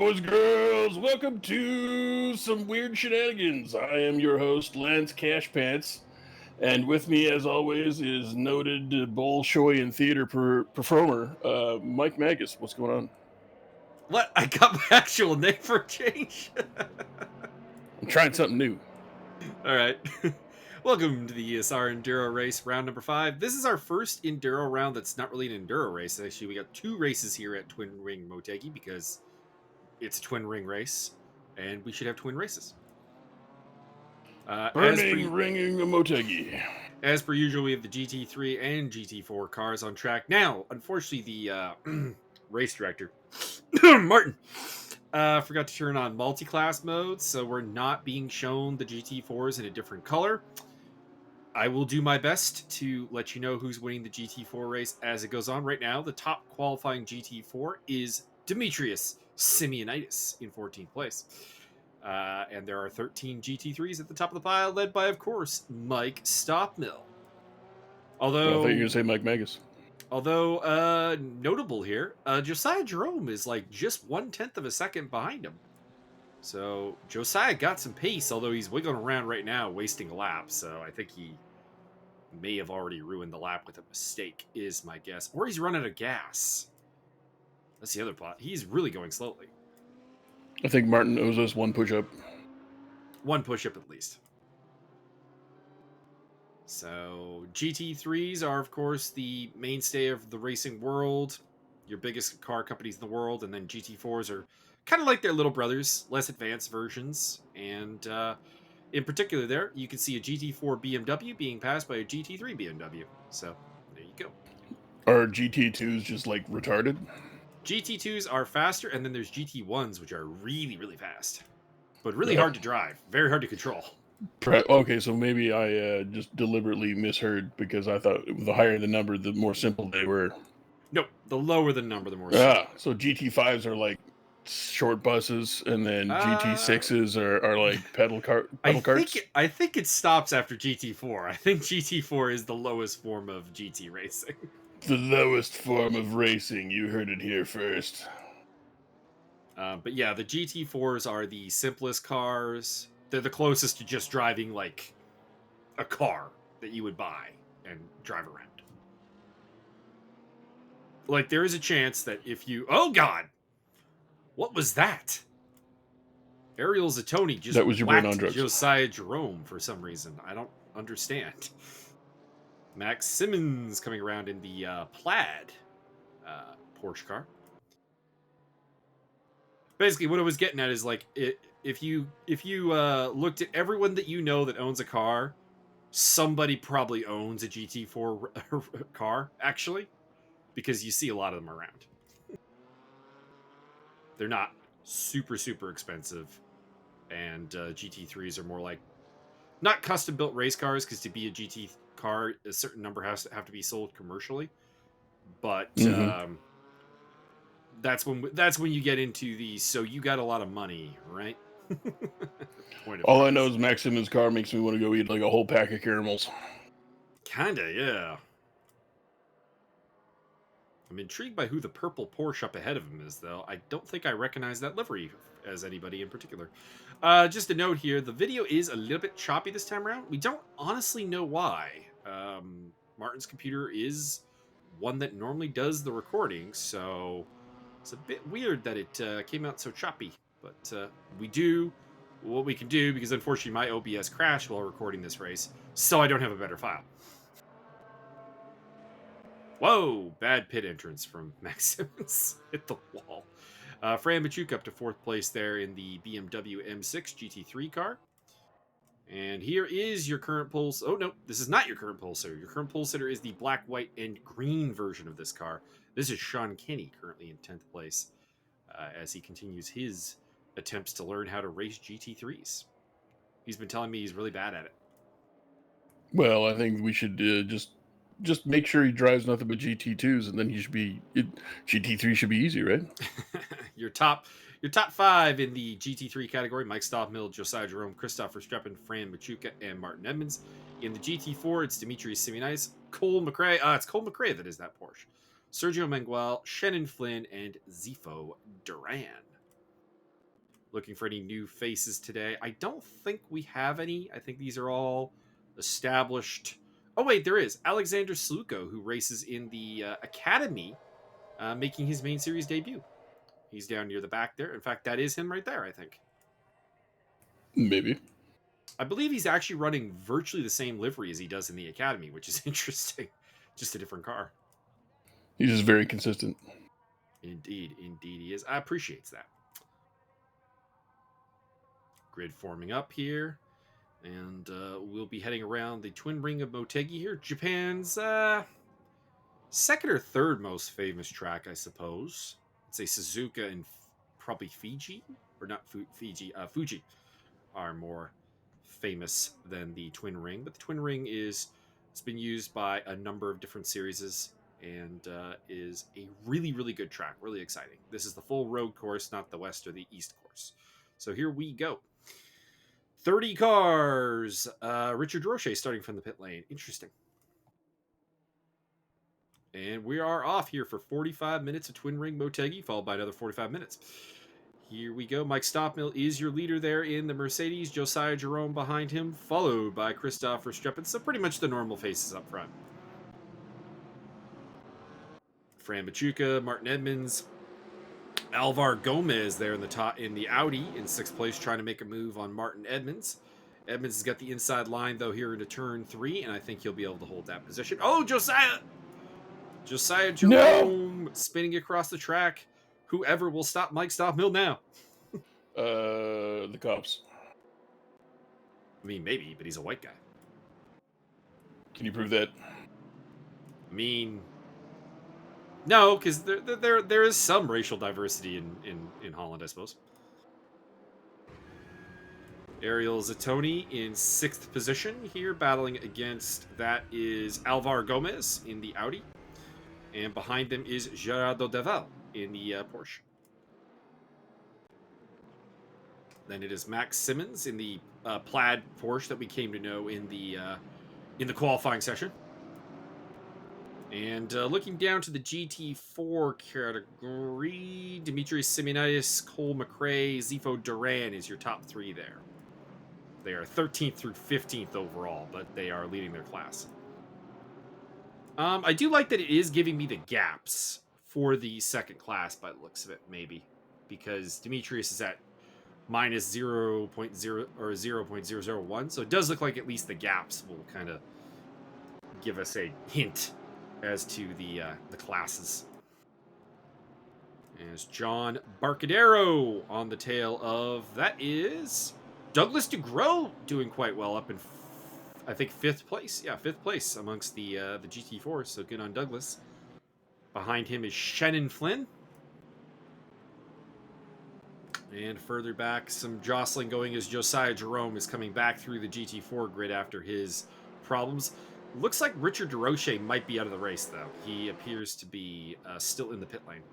boys and girls? Welcome to some weird shenanigans. I am your host, Lance Cashpants, and with me, as always, is noted Bolshoi theater performer, Mike Magas. What's going on? What? I got my actual name for a change? I'm trying something new. All right. Welcome to the ESR Enduro race, round number 5. This is our first Enduro round that's not really an Enduro race. Actually, we got 2 races here at Twin Ring Motegi because it's a twin ring race, and we should have twin races. Burning, ringing a Motegi. As per usual, we have the GT3 and GT4 cars on track. Now, unfortunately, the race director, Martin, forgot to turn on multi-class mode, so we're not being shown the GT4s in a different color. I will do my best to let you know who's winning the GT4 race as it goes on. Right now, the top qualifying GT4 is Demetrius Simeonitis in 14th place. And there are 13 GT3s at the top of the pile, led by, of course, Mike Stofmeel. Although, I thought you were going to say Mike Magas. Although, notable here, Josiah Jerome is like just 1/10 of a second behind him. So Josiah got some pace, although he's wiggling around right now, wasting a lap. So I think he may have already ruined the lap with a mistake, is my guess. Or he's run out of gas. That's the other plot. He's really going slowly. I think Martin owes us one push-up. One push-up at least. So GT3s are, of course, the mainstay of the racing world. Your biggest car companies in the world. And then GT4s are kind of like their little brothers, less advanced versions. And in particular there, you can see a GT4 BMW being passed by a GT3 BMW. So there you go. Are GT2s just like retarded? GT2s are faster, and then there's GT1s, which are really, really fast. But really hard to drive. Very hard to control. Okay, so maybe I just deliberately misheard because I thought the higher the number, the more simple they were. No, the lower the number, the more simple. So GT5s are like short buses, and then GT6s are like pedal carts. I think it stops after GT4. I think GT4 is the lowest form of GT racing. The lowest form of racing. You heard it here first. But yeah, the GT4s are the simplest cars. They're the closest to just driving like a car that you would buy and drive around. Like, there is a chance that if you... Oh, God! What was that? Ariel Zatoni just that was your brain on whacked drugs. Josiah Jerome for some reason. I don't understand. Max Simmons coming around in the plaid Porsche car. Basically, what I was getting at is, like, if you looked at everyone that you know that owns a car, somebody probably owns a GT4 car, actually, because you see a lot of them around. They're not super, super expensive, and GT3s are more like, not custom-built race cars, because to be a GT car, a certain number has to have to be sold commercially, but that's when you get into the so you got a lot of money, right? All I know is Max Simmons' car makes me want to go eat like a whole pack of caramels. Kinda, yeah. I'm intrigued by who the purple Porsche up ahead of him is, though. I don't think I recognize that livery as anybody in particular. Just a note here, the video is a little bit choppy this time around. We don't honestly know why. Martin's computer is one that normally does the recording, so it's a bit weird that it came out so choppy. But we do what we can do, because unfortunately my OBS crashed while recording this race, so I don't have a better file. Whoa! Bad pit entrance from Max Simmons. Hit the wall. Fran Machuca up to 4th place there in the BMW M6 GT3 car. And here is your current pole... Oh, no. This is not your current pole sitter. Your current pole sitter is the black, white, and green version of this car. This is Sean Kinney, currently in 10th place, as he continues his attempts to learn how to race GT3s. He's been telling me he's really bad at it. Well, I think we should just make sure he drives nothing but GT2s, and then he should be... GT3 should be easy, right? Your top 5 in the GT3 category: Mike Stofmeel, Josiah Jerome, Christopher Streppen, Fran Machuca, and Martin Edmonds. In the GT4, it's Demetrius Simeonitis, Cole McRae. It's Cole McRae that is that Porsche. Sergio Menguel, Shannon Flynn, and Zifo Duran. Looking for any new faces today. I don't think we have any. I think these are all established. Oh, wait, there is. Alexander Sluko, who races in the Academy, making his main series debut. He's down near the back there. In fact, that is him right there, I think. Maybe. I believe he's actually running virtually the same livery as he does in the Academy, which is interesting. Just a different car. He's just very consistent. Indeed he is. I appreciate that. Grid forming up here. And we'll be heading around the twin ring of Motegi here. Japan's second or third most famous track, I suppose. I'd say Suzuka and probably Fiji. Or not Fiji. Fuji are more famous than the twin ring. But the twin ring it's been used by a number of different series and is a really, really good track. Really exciting. This is the full road course, not the west or the east course. So here we go. 30 cars. Richard Roche starting from the pit lane. Interesting. And we are off here for 45 minutes of twin ring Motegi, followed by another 45 minutes. Here we go. Mike Stofmeel is your leader there in the Mercedes. Josiah Jerome behind him, followed by Christopher Streppin. So pretty much the normal faces up front. Fran Machuca, Martin Edmonds, Alvar Gomez there in the Audi in 6th place, trying to make a move on Martin Edmonds. Edmonds has got the inside line, though, here into turn 3, and I think he'll be able to hold that position. Oh, Josiah Jerome spinning across the track. Whoever will stop Mike Stofmeel now? The cops. I mean, maybe, but he's a white guy. Can you prove that? I mean, no, because there is some racial diversity in Holland, I suppose. Ariel Zatoni in 6th position here, battling against that is Alvar Gomez in the Audi. And behind them is Gerardo Deval in the Porsche. Then it is Max Simmons in the plaid Porsche that we came to know in the qualifying session. And looking down to the GT4 category, Dimitris Simeonidis, Cole McRae, Zifo Duran is your top 3 there. They are 13th through 15th overall, but they are leading their class. I do like that it is giving me the gaps for the second class by the looks of it, maybe. Because Demetrius is at minus 0.0 or 0.001, so it does look like at least the gaps will kind of give us a hint as to the classes. As John Barcadero on the tail of that is Douglas DeGrow doing quite well up in I think 5th place. Yeah, 5th place amongst the GT4s. So good on Douglas. Behind him is Shannon Flynn. And further back, some jostling going as Josiah Jerome is coming back through the GT4 grid after his problems. Looks like Richard DeRoche might be out of the race, though. He appears to be still in the pit lane.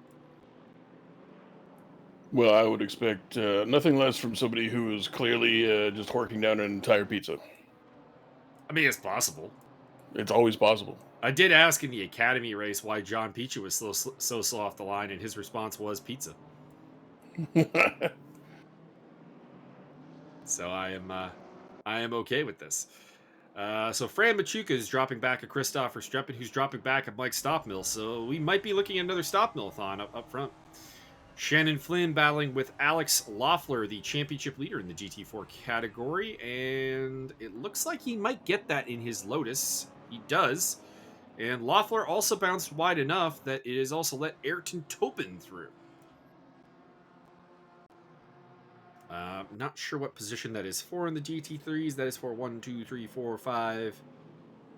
Well, I would expect nothing less from somebody who is clearly just horking down an entire pizza. I mean, it's possible. It's always possible. I did ask in the Academy race why John Pizza was so slow off the line, and his response was pizza. So I am okay with this. So Fran Machuca is dropping back at Christopher Streppin, who's dropping back at Mike Stofmeel. So we might be looking at another Stofmeel-a-thon up front. Shannon Flynn battling with Alex Loeffler, the championship leader in the GT4 category, and it looks like he might get that in his Lotus. He does. And Loeffler also bounced wide enough that it has also let Ayrton Topin through. Not sure what position that is for in the GT3s. That is for 1, 2, 3, 4, 5,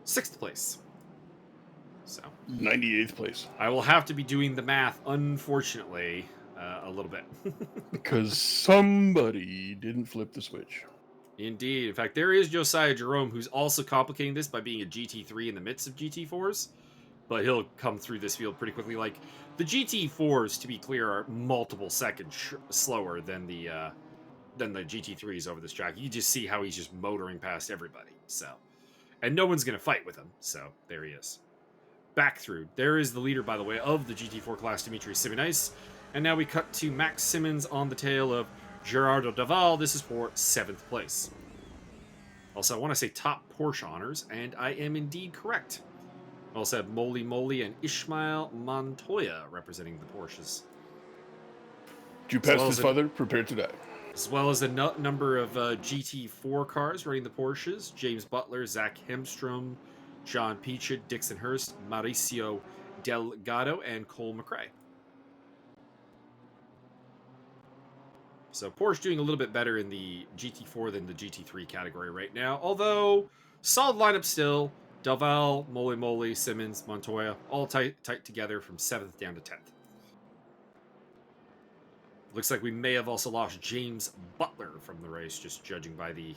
6th place. So 98th place. I will have to be doing the math, unfortunately, a little bit. Because somebody didn't flip the switch. Indeed. In fact, there is Josiah Jerome, who's also complicating this by being a GT3 in the midst of GT4s. But he'll come through this field pretty quickly. Like, the GT4s, to be clear, are multiple seconds slower than the GT3s over this track. You just see how he's just motoring past everybody. So, and no one's going to fight with him. So, there he is. Back through. There is the leader, by the way, of the GT4 class, Dimitris Simeonidis. And now we cut to Max Simmons on the tail of Gerardo Daval, this is for 7th place. Also, I want to say top Porsche honors, and I am indeed correct. I also have Moly Moly and Ishmael Montoya representing the Porsches. Due past his father, prepare to die. As well as a number of GT4 cars running the Porsches. James Butler, Zach Hemstrom, John Peachett, Dixon Hurst, Mauricio Delgado, and Cole McRae. So Porsche doing a little bit better in the GT4 than the GT3 category right now. Although, solid lineup still. Delval, Moly Moly, Simmons, Montoya, all tight together from 7th down to 10th. Looks like we may have also lost James Butler from the race, just judging by the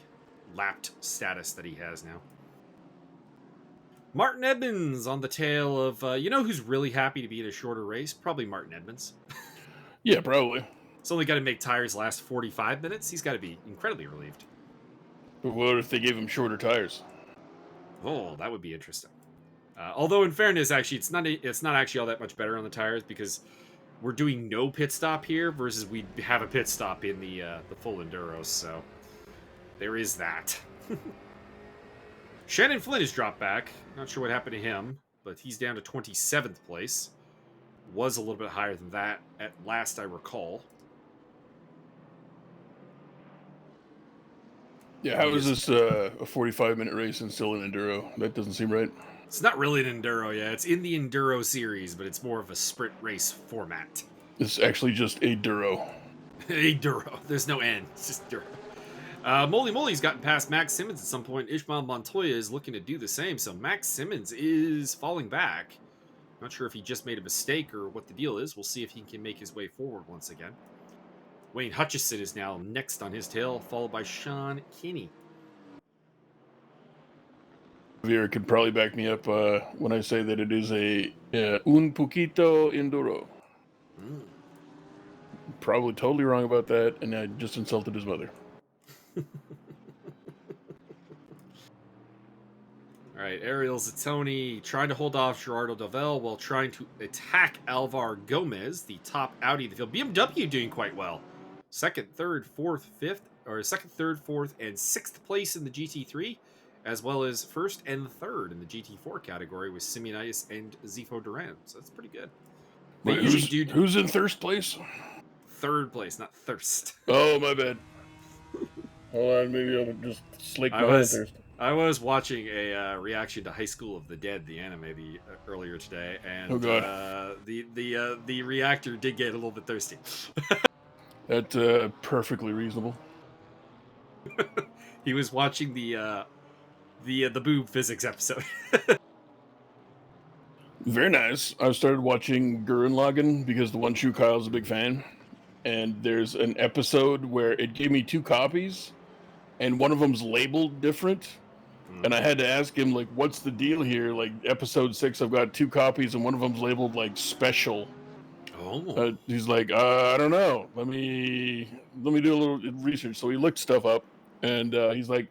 lapped status that he has now. Martin Edmonds on the tail of, you know who's really happy to be in a shorter race? Probably Martin Edmonds. Yeah, probably. It's only got to make tires last 45 minutes. He's got to be incredibly relieved. But what if they gave him shorter tires? Oh, that would be interesting. Although, in fairness, actually, it's not actually all that much better on the tires because we're doing no pit stop here versus we have a pit stop in the full Enduros. So there is that. Shannon Flynn has dropped back. Not sure what happened to him, but he's down to 27th place. Was a little bit higher than that at last I recall. Yeah, how is this a 45-minute race and still an Enduro? That doesn't seem right. It's not really an Enduro, yeah. It's in the Enduro series, but it's more of a sprint race format. It's actually just a Duro. A Duro. There's no N. It's just Duro. Moly Moly's gotten past Max Simmons at some point. Ishmael Montoya is looking to do the same, so Max Simmons is falling back. Not sure if he just made a mistake or what the deal is. We'll see if he can make his way forward once again. Wayne Hutchison is now next on his tail, followed by Sean Kinney. Javier could probably back me up when I say that it is a un poquito Enduro. Probably totally wrong about that, and I just insulted his mother. All right, Ariel Zattoni trying to hold off Gerardo Daval while trying to attack Alvar Gomez, the top Audi of the field. BMW doing quite well. Second, third, fourth, and sixth place in the GT3, as well as first and third in the GT4 category with Simeonitis and Zifo Duran. So that's pretty good. Wait, who's in third place? Third place, not thirst. Oh, my bad. Hold on, maybe I'll just slake my thirst. I was watching a reaction to High School of the Dead, the anime, earlier today, and the reactor did get a little bit thirsty. That's perfectly reasonable. He was watching the boob physics episode. Very nice. I started watching Gurren Lagann because the One Shoe Kyle's a big fan, and there's an episode where it gave me 2 copies, and one of them's labeled different. And I had to ask him, like, what's the deal here? Like, episode 6, I've got 2 copies, and one of them's labeled, like, special. Oh. He's like, I don't know. Let me do a little research. So he looked stuff up, and he's like,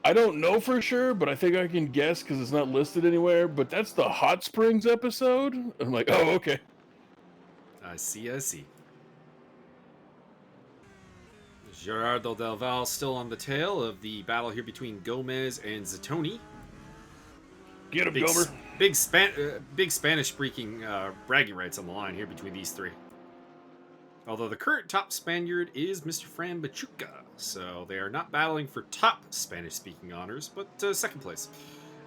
I don't know for sure, but I think I can guess because it's not listed anywhere. But that's the Hot Springs episode. And I'm like, oh, okay. I see. Gerardo Delval still on the tail of the battle here between Gomez and Zattoni. Get him, Gomer. Big Spanish-speaking bragging rights on the line here between these three. Although the current top Spaniard is Mr. Fran Machuca, so they are not battling for top Spanish-speaking honors, but second place.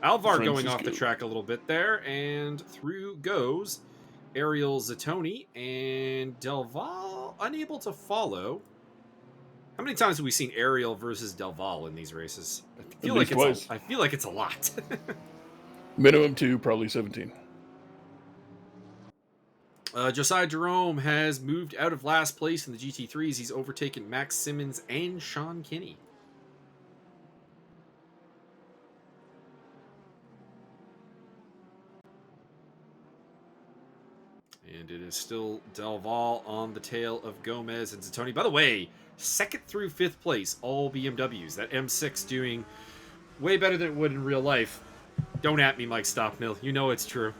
Alvar going off the track a little bit there, and through goes Ariel Zattoni, and Delval unable to follow. How many times have we seen Ariel versus Delval in these races? I feel like it's a lot. Minimum 2, probably 17. Josiah Jerome has moved out of last place in the GT3s. He's overtaken Max Simmons and Sean Kinney. And it is still Delval on the tail of Gomez and Zattoni. By the way, 2nd through 5th place, all BMWs. That M6 doing way better than it would in real life. Don't at me, Mike Stofmeel. You know it's true.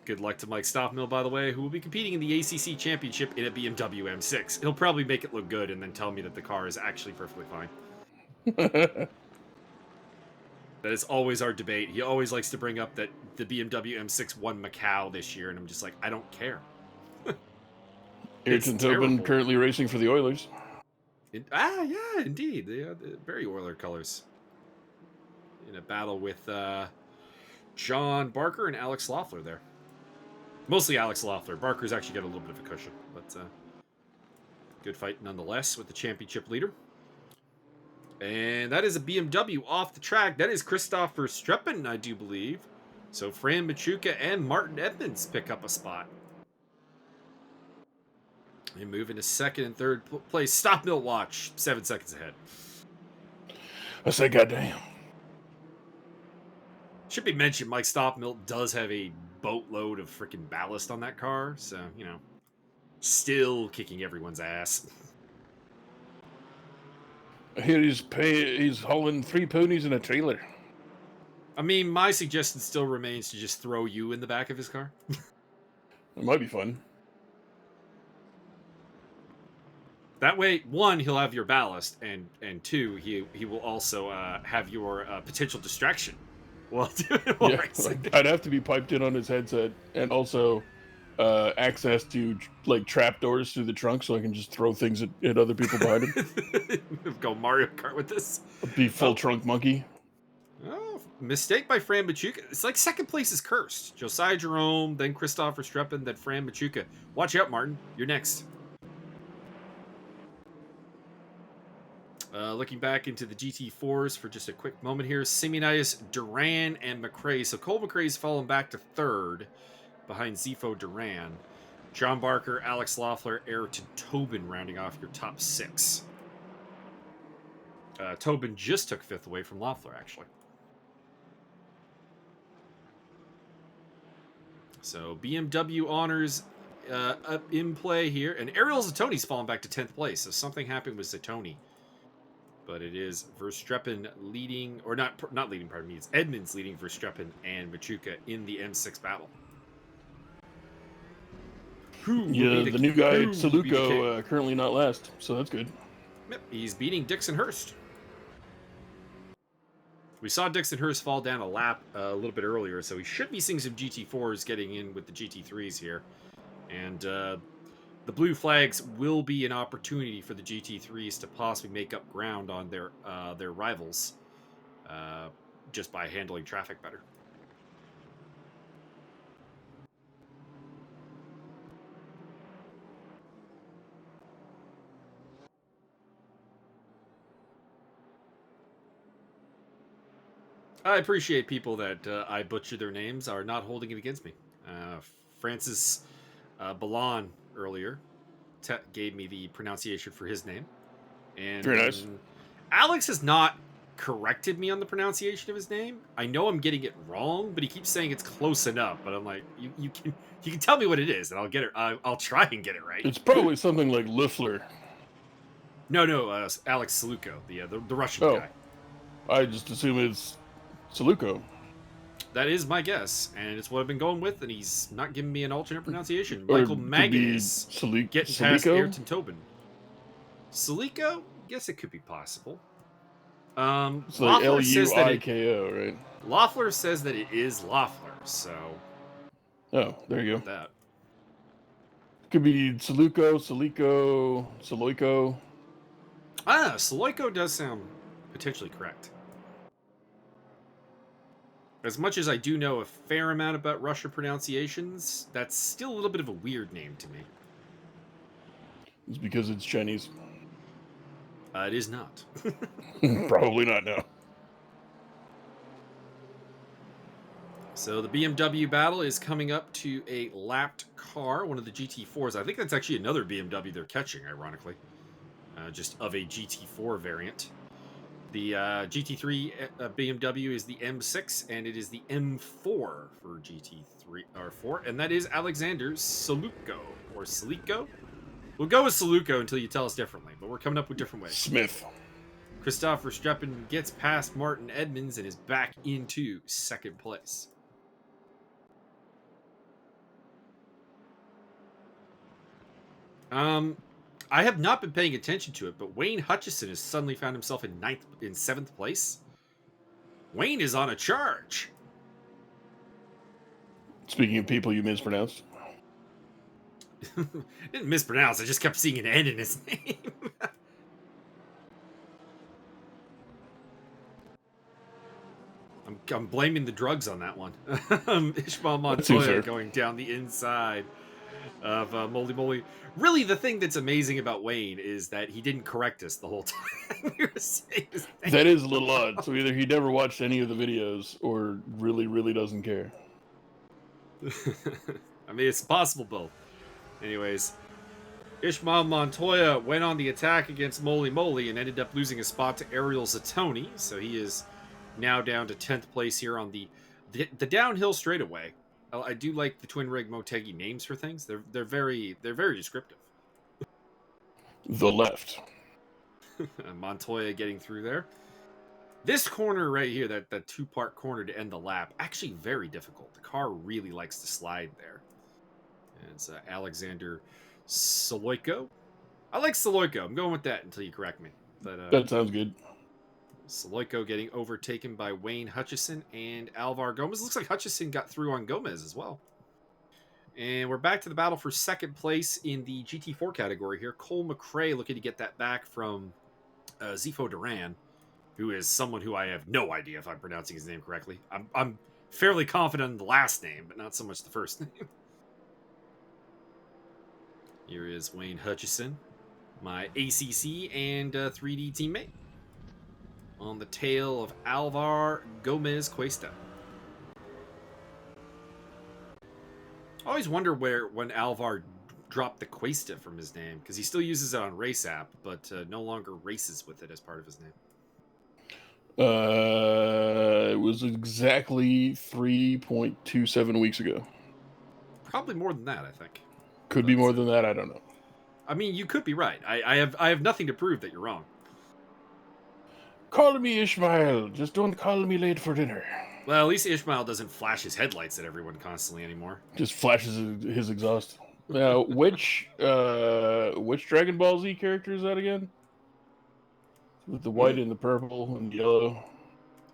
Good luck to Mike Stofmeel, by the way, who will be competing in the ACC Championship in a BMW M6. He'll probably make it look good and then tell me that the car is actually perfectly fine. That is always our debate. He always likes to bring up that the BMW M6 won Macau this year, and I'm just like, I don't care. Ayrton Tobin currently racing for the Oilers. Yeah, indeed. They are very Oiler colors. In a battle with John Barker and Alex Loeffler there. Mostly Alex Loeffler. Barker's actually got a little bit of a cushion, but good fight nonetheless with the championship leader. And that is a BMW off the track. That is Christopher Streppen, I do believe. So Fran Machuca and Martin Edmonds pick up a spot. They move into second and third place. Stofmeel watch, 7 seconds ahead. I say, goddamn. Should be mentioned, Mike Stofmeel does have a boatload of freaking ballast on that car, so, you know, still kicking everyone's ass. I hear he's hauling 3 ponies in a trailer. I mean, my suggestion still remains to just throw you in the back of his car. It might be fun. That way, 1, he'll have your ballast, and 2, he will also have your potential distraction. Well, yeah, I'd have to be piped in on his headset, and also access to like trapdoors through the trunk, so I can just throw things at other people behind him. Go Mario Kart with this. Be full trunk monkey. Oh, mistake by Fran Machuca. It's like second place is cursed. Josiah Jerome, then Christopher Streppen, then Fran Machuca. Watch out, Martin. You're next. Looking back into the GT4s for just a quick moment here. Simeonitis, Duran, and McRae. So Cole McRae's fallen back to third behind Zifo Duran. John Barker, Alex Loeffler, Ayrton Tobin rounding off your top 6. Tobin just took 5th away from Loeffler, actually. So BMW honors up in play here. And Ariel Zatoni's fallen back to 10th place. So something happened with Zatoni. But it is Verstappen leading, or not leading, pardon me, it's Edmonds leading Verstappen and Machuca in the M6 battle. Yeah, the new guy, Saluko, currently not last, so that's good. Yep, he's beating Dixon Hurst. We saw Dixon Hurst fall down a lap a little bit earlier, so we should be seeing some GT4s getting in with the GT3s here. And the blue flags will be an opportunity for the GT3s to possibly make up ground on their rivals just by handling traffic better. I appreciate people that I butcher their names are not holding it against me. Francis Ballon earlier gave me the pronunciation for his name. And very nice. Alex has not corrected me on the pronunciation of his name. I know I'm getting it wrong, but he keeps saying it's close enough. But I'm like, you can tell me what it is, and I'll get it. I'll try and get it right. It's probably something like Loeffler. No, Alex Saluko, the Russian guy. I just assume it's Saluko. That is my guess, and it's what I've been going with, and he's not giving me an alternate pronunciation. Michael Magas getting past Ayrton Tobin. Saliko? Guess it could be possible. It's like Luiko, right? Loeffler says that it is Loeffler, so... Oh, there you go. That. Could be Saluko, Saloiko. Saloiko does sound potentially correct. As much as I do know a fair amount about Russian pronunciations, that's still a little bit of a weird name to me. It's because it's Chinese. It is not. Probably not, no. So the BMW battle is coming up to a lapped car, one of the GT4s. I think that's actually another BMW they're catching, ironically. Just of a GT4 variant. The GT3 BMW is the M6, and it is the M4 for GT3 or 4, and that is Alexander Saluko or Saliko. We'll go with Saluko until you tell us differently, but we're coming up with different ways. Smith. Christopher Streppen gets past Martin Edmonds and is back into second place. I have not been paying attention to it, but Wayne Hutchison has suddenly found himself in seventh place. Wayne is on a charge. Speaking of people you mispronounced. Didn't mispronounce. I just kept seeing an N in his name. I'm blaming the drugs on that one. Ishmael Montoya going down the inside of Moly Moly. Really, the thing that's amazing about Wayne is that he didn't correct us the whole time we were saying his name. That is a little odd. So either he never watched any of the videos or really, really doesn't care. I mean, it's possible both. Anyways, Ishmael Montoya went on the attack against Moly Moly and ended up losing a spot to Ariel Zatoni. So he is now down to 10th place here on the downhill straightaway. I do like the twin rig Motegi names for things. They're very descriptive. The left. Montoya getting through there. This corner right here, that two-part corner to end the lap, actually very difficult. The car really likes to slide there. And it's Alexander Soloiko. I like Soloiko. I'm going with that until you correct me. But that sounds good. Soloiko getting overtaken by Wayne Hutchison and Alvar Gomez. Looks like Hutchison got through on Gomez as well. And we're back to the battle for second place in the GT4 category here. Cole McRae looking to get that back from Zifo Duran, who is someone who I have no idea if I'm pronouncing his name correctly. I'm fairly confident in the last name, but not so much the first name. Here is Wayne Hutchison, my ACC and 3D teammate, on the tail of Alvar Gomez Cuesta. I always wonder when Alvar dropped the Cuesta from his name, because he still uses it on Race App, but no longer races with it as part of his name. It was exactly 3.27 weeks ago. Probably more than that, I think. Could be more than that. I don't know. I mean, you could be right. I have nothing to prove that you're wrong. Call me Ishmael. Just don't call me late for dinner. Well, at least Ishmael doesn't flash his headlights at everyone constantly anymore. Just flashes his exhaust. Now, which Dragon Ball Z character is that again? With the white and the purple and yellow.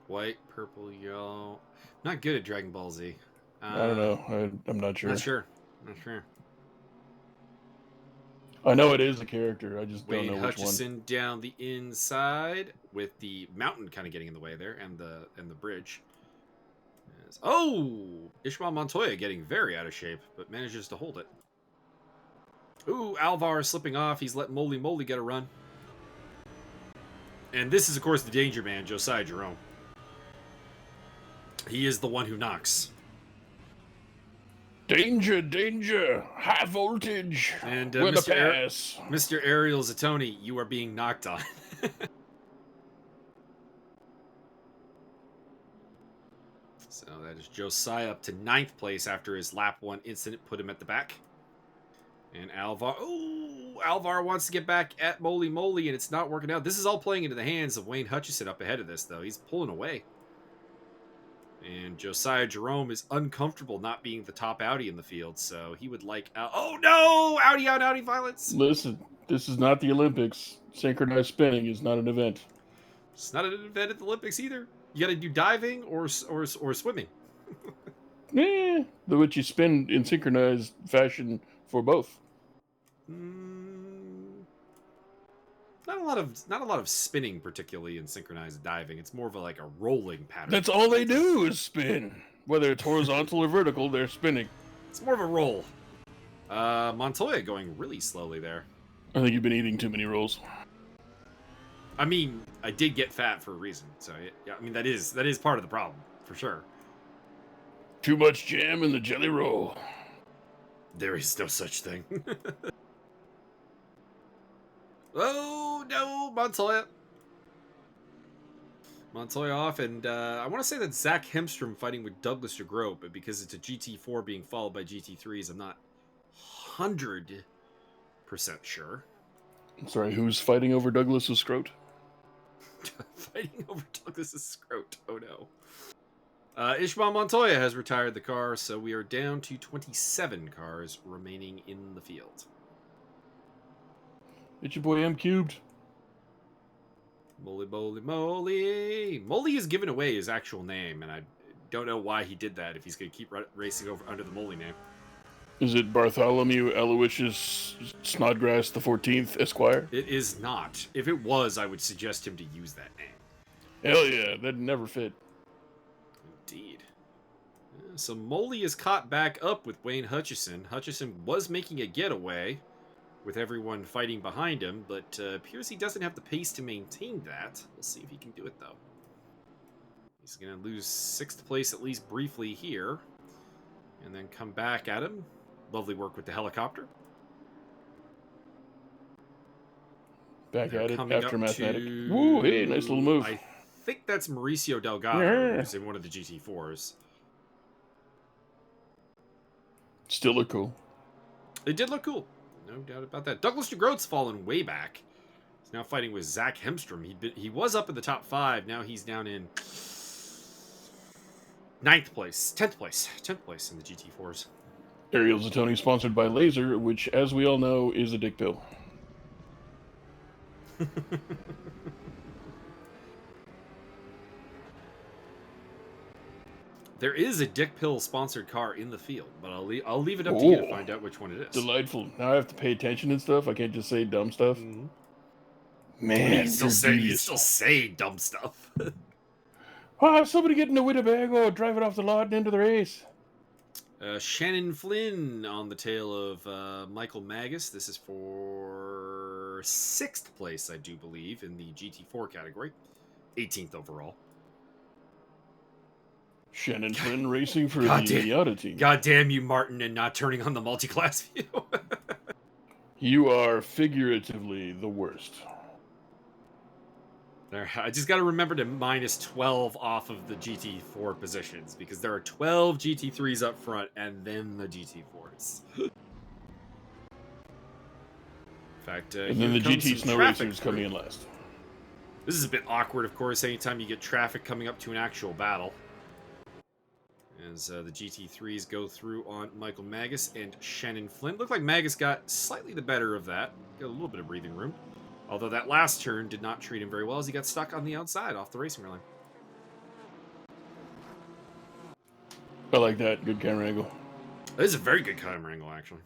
White, purple, yellow. Not good at Dragon Ball Z. I don't know. I'm not sure. Not sure. I know it is a character. I just don't know Wayne which Hutchison one. down the inside with the mountain kind of getting in the way there, and the bridge. Oh, Ishmael Montoya getting very out of shape, but manages to hold it. Ooh, Alvar slipping off. He's let Moly Moly get a run. And this is, of course, the danger man, Josiah Jerome. He is the one who knocks. Danger, danger, high voltage. And Mr. Ariel Zatoni, you are being knocked on. So that is Josiah up to 9th place after his lap 1 incident put him at the back. And Alvar, Alvar wants to get back at Moly Moly, and it's not working out. This is all playing into the hands of Wayne Hutchison up ahead of this, though. He's pulling away. And Josiah Jerome is uncomfortable not being the top Audi in the field, so he would like... oh, no! Audi on Audi violence! Listen, this is not the Olympics. Synchronized spinning is not an event. It's not an event at the Olympics either. You got to do diving or swimming. Which you spin in synchronized fashion for both. Not a lot of spinning, particularly in synchronized diving. It's more of a rolling pattern. That's all they do is spin. Whether it's horizontal or vertical, they're spinning. It's more of a roll. Montoya going really slowly there. I think you've been eating too many rolls. I mean, I did get fat for a reason, so yeah. I mean, that is part of the problem for sure. Too much jam in the jelly roll. There is no such thing. Oh no, Montoya off, and I want to say that Zach Hemstrom fighting with Douglas DeGroat, but because it's a GT4 being followed by GT3s, I'm not 100% sure. Sorry, who's fighting over Douglas's scrote? Fighting over Douglas's scrote. Oh no. Ishmael Montoya has retired the car, so we are down to 27 cars remaining in the field. It's your boy M Cubed. Moly, moly, moly. Moly is giving away his actual name, and I don't know why he did that if he's going to keep racing over under the Moly name. Is it Bartholomew Aloysius Snodgrass the 14th, Esquire? It is not. If it was, I would suggest him to use that name. Hell yeah, that'd never fit. Indeed. So Moly is caught back up with Wayne Hutchison. Hutchison was making a getaway with everyone fighting behind him, but appears he doesn't have the pace to maintain that. We'll see if he can do it, though. He's going to lose 6th place at least briefly here, and then come back at him. Lovely work with the helicopter. Back at it after Mathematic. Woo, hey, nice little move. I think that's Mauricio Delgado, who's in one of the GT4s. Still look cool. It did look cool. No doubt about that. Douglas DeGroat's fallen way back. He's now fighting with Zach Hemstrom. He was up in the top 5. Now he's down in 9th place. 10th place. 10th place in the GT4s. Ariel Zatoni sponsored by Laser, which, as we all know, is a dick pill. There is a dick pill sponsored car in the field, but I'll leave it up to you to find out which one it is. Delightful. Now I have to pay attention and stuff. I can't just say dumb stuff. Mm-hmm. Man, you still say dumb stuff. Oh, somebody getting a Winnebago, drive it off the lot and into the race. Shannon Flynn on the tail of Michael Magas. This is for 6th place, I do believe, in the GT4 category. 18th overall. Shannon Flynn racing for the Miata team. God damn you, Martin, and not turning on the multi-class view. You are figuratively the worst. I just got to remember to minus 12 off of the GT4 positions, because there are 12 GT3s up front and then the GT4s. In fact, and then the GT Snow Racers coming in last. This is a bit awkward, of course, anytime you get traffic coming up to an actual battle. As the GT3s go through on Michael Magas and Shannon Flynn. Looked like Magas got slightly the better of that. Got a little bit of breathing room. Although that last turn did not treat him very well as he got stuck on the outside off the racing line. I like that. Good camera angle. This is a very good camera angle, actually.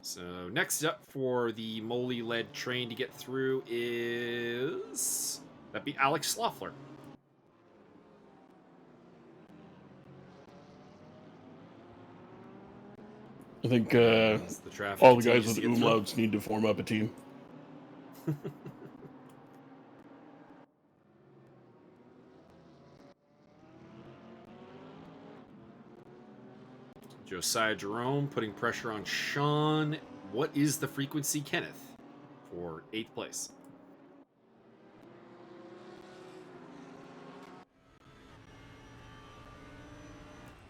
So next up for the Moly-led train to get through is... that'd be Alex Sloffler. I think all the guys with umlauts need to form up a team. Josiah Jerome putting pressure on Sean. What is the frequency, Kenneth, for 8th place?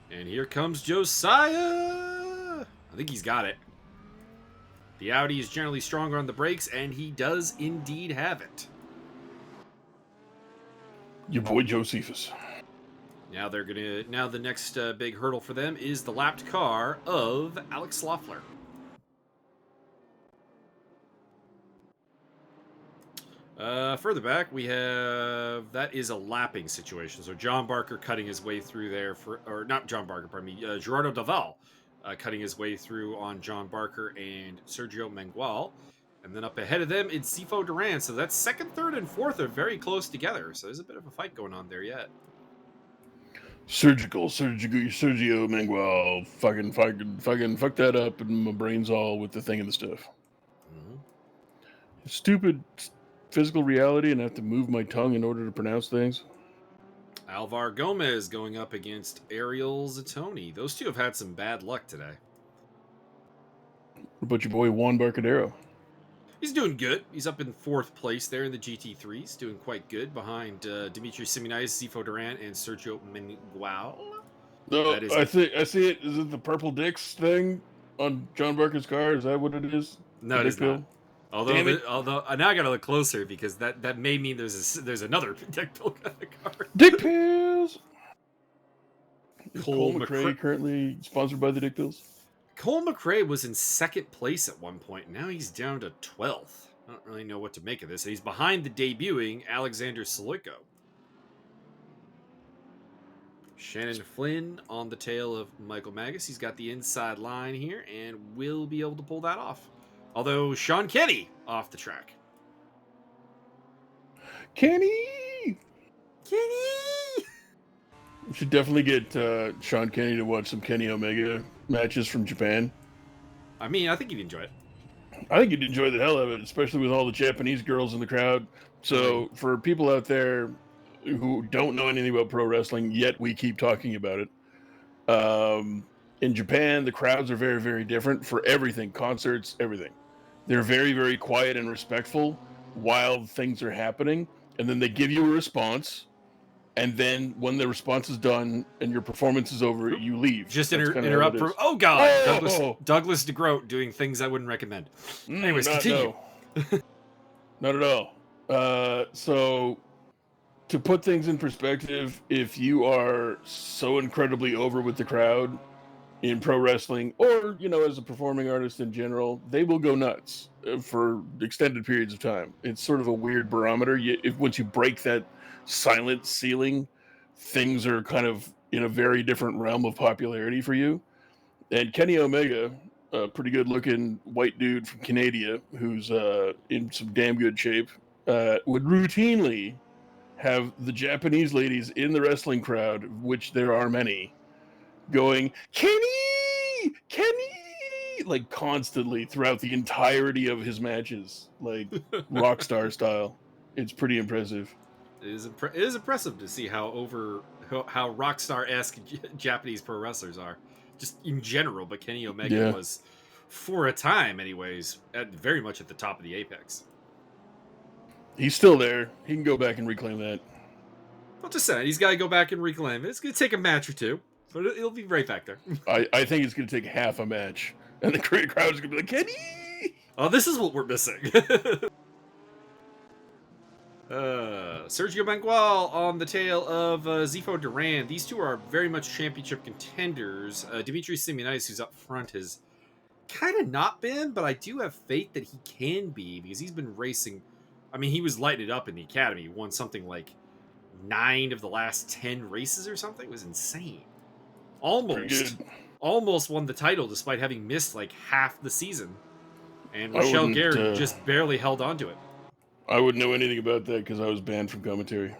And here comes Josiah. I think he's got it. The Audi is generally stronger on the brakes, and he does indeed have it. Your boy Josephus. Now Now the next big hurdle for them is the lapped car of Alex Sloffler. Further back, we have... that is a lapping situation. So John Barker cutting his way through there for... or not John Barker, pardon me. Gerardo Daval cutting his way through on John Barker and Sergio Mengual. And then up ahead of them, it's Zifo Duran. So that's 2nd, 3rd, and 4th are very close together. So there's a bit of a fight going on there yet. Sergio Mengual. Fucking fuck that up, and my brain's all with the thing and the stuff. Mm-hmm. Stupid physical reality, and I have to move my tongue in order to pronounce things. Alvar Gomez going up against Ariel Zatoni. Those two have had some bad luck today. What about your boy Juan Barcadero? He's doing good. He's up in 4th place there in the GT3s, doing quite good behind Dimitri Simonais, Zifo Duran, and Sergio Mengual. No, I see it. Is it the purple dicks thing on John Barker's car? Is that what it is? No, it is not. Although now I gotta look closer, because that may mean there's another dick pill kind of car. Dick pills. Cole McRae currently sponsored by the Dick Pills. Cole McRae was in second place at one point. Now he's down to 12th. I don't really know what to make of this. He's behind the debuting Alexander Soloiko. Shannon Flynn on the tail of Michael Magas. He's got the inside line here and will be able to pull that off. Although Sean Kenny off the track. Kenny! Kenny! We should definitely get Sean Kenny to watch some Kenny Omega matches from Japan. I mean, I think you'd enjoy it. I think you'd enjoy the hell of it, especially with all the Japanese girls in the crowd. So for people out there who don't know anything about pro wrestling, yet we keep talking about it, in Japan, the crowds are very, very different for everything, concerts, everything. They're very, very quiet and respectful while things are happening, and then they give you a response, and then when the response is done and your performance is over, you leave. Just interrupt for, oh God, Douglas DeGroat doing things I wouldn't recommend. Anyways, continue. No. Not at all. So to put things in perspective, if you are so incredibly over with the crowd in pro wrestling, or, you know, as a performing artist in general, they will go nuts for extended periods of time. It's sort of a weird barometer. Once you break that silent ceiling, things are kind of in a very different realm of popularity for you. And Kenny Omega, a pretty good looking white dude from Canada who's in some damn good shape, would routinely have the Japanese ladies in the wrestling crowd, which there are many, going, Kenny! Kenny! Like constantly throughout the entirety of his matches, like rock star style. It's pretty impressive. It is impressive to see how rock star-esque Japanese pro wrestlers are, just in general. But Kenny Omega was, for a time anyways, very much at the top of the apex. He's still there. He can go back and reclaim that. Well, just saying, he's got to go back and reclaim it. It's going to take a match or two, but it'll be right back there. I think it's going to take half a match, and the crowd is going to be like, Kenny! Oh, this is what we're missing. Sergio Mangual on the tail of Zifo Duran. These two are very much championship contenders. Dimitri Simeonitis, who's up front, has kind of not been, but I do have faith that he can be, because he's been racing. I mean, he was lighting it up in the academy. He won something like 9 of the last 10 races or something. It was insane. Almost won the title despite having missed like half the season. And Michelle Garrett just barely held on to it. I wouldn't know anything about that because I was banned from commentary.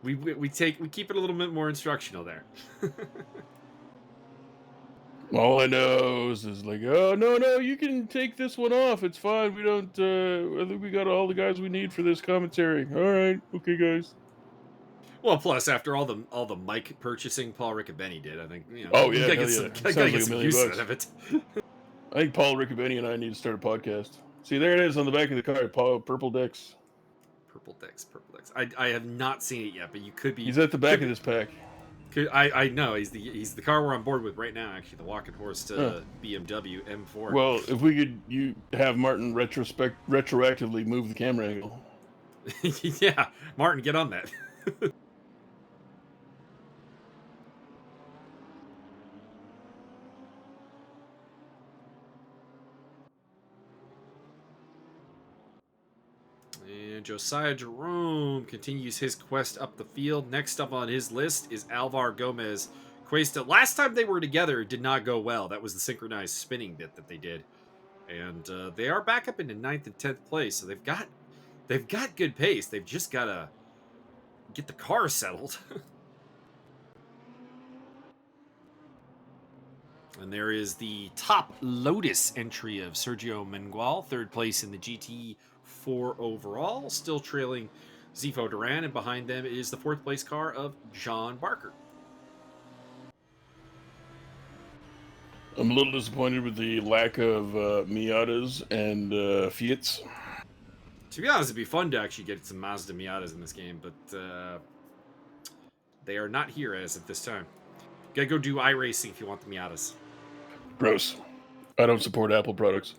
We keep it a little bit more instructional there. All I know is like, oh no, you can take this one off. It's fine. We don't. I think we got all the guys we need for this commentary. All right, okay, guys. Well, plus after all the mic purchasing Paul Riccobeni did, I think gotta get some use out of it. I think Paul Riccobeni and I need to start a podcast. See, there it is on the back of the car. Purple Decks. Purple Decks. I have not seen it yet, but you could be. He's at the back of this pack. I know he's the car we're on board with right now. Actually, the walking horse to BMW M4. Well, if we could, have Martin retroactively move the camera angle. Yeah, Martin, get on that. And Josiah Jerome continues his quest up the field. Next up on his list is Alvar Gomez Cuesta. Last time they were together, it did not go well. That was the synchronized spinning bit that they did. And they are back up into 9th and 10th place, so they've got good pace. They've just got to get the car settled. And there is the top Lotus entry of Sergio Mangual, 3rd place in the GT4 overall, still trailing Zifo Duran, and behind them is the 4th place car of John Barker. I'm a little disappointed with the lack of Miatas and Fiats. To be honest, it'd be fun to actually get some Mazda Miatas in this game, but they are not here as of this time. Gotta go do iRacing if you want the Miatas. Gross. I don't support Apple products.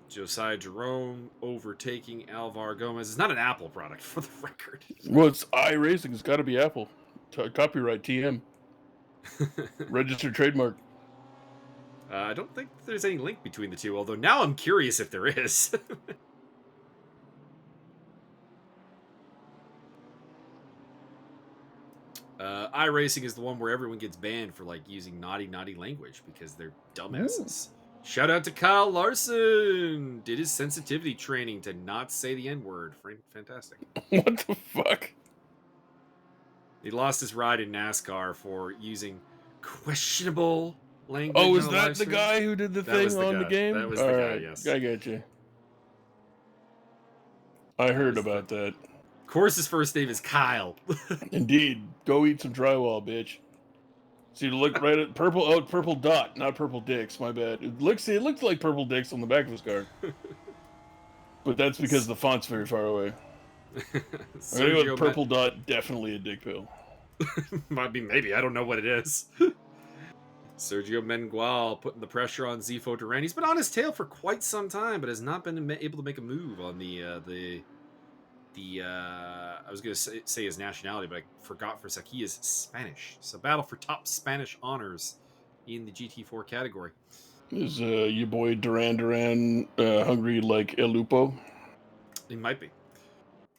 Josiah Jerome overtaking Alvar Gomez. It's not an Apple product, for the record. Well, it's iRacing. It's got to be Apple. Copyright TM. Registered trademark. I don't think there's any link between the two, although now I'm curious if there is. iRacing is the one where everyone gets banned for like using naughty language because they're dumbasses. Ooh. Shout out to Kyle Larson. Did his sensitivity training to not say the N-word. Fantastic. What the fuck? He lost his ride in NASCAR for using questionable language. Oh, is that the guy who did the thing on the game? That was the guy, yes. I get you. I heard about that. Of course, his first name is Kyle. Indeed. Go eat some drywall, bitch. See, look right at purple. Oh, purple dot, not purple dicks. My bad. It looks like purple dicks on the back of his car. But that's because the font's very far away. Purple dot, definitely a dick pill. Might be, maybe. I don't know what it is. Sergio Mengual putting the pressure on Zifo Duran. He's been on his tail for quite some time, but has not been able to make a move on the I was going to say his nationality, but I forgot for a sec. He is Spanish. So battle for top Spanish honors in the GT4 category. Is your boy Duran hungry like El Lupo? He might be.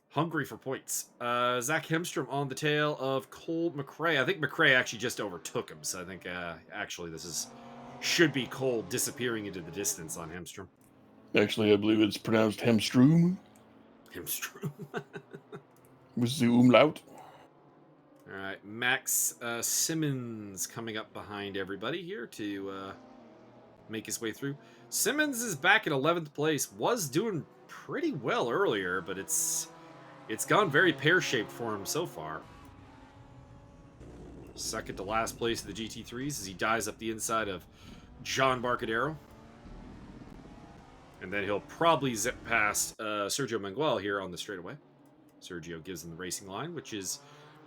Hungry for points. Zach Hemstrom on the tail of Cole McRae. I think McRae actually just overtook him, so I think actually this should be Cole disappearing into the distance on Hemstrom. Actually, I believe it's pronounced Hemstrom. Hemstrom. With the umlaut. All right, Max Simmons coming up behind everybody here to make his way through. Simmons is back in 11th place. Was doing pretty well earlier, but it's gone very pear-shaped for him so far. Second to last place of the GT3s as he dives up the inside of John Barcadero. And then he'll probably zip past Sergio Mengual here on the straightaway. Sergio gives him the racing line, which is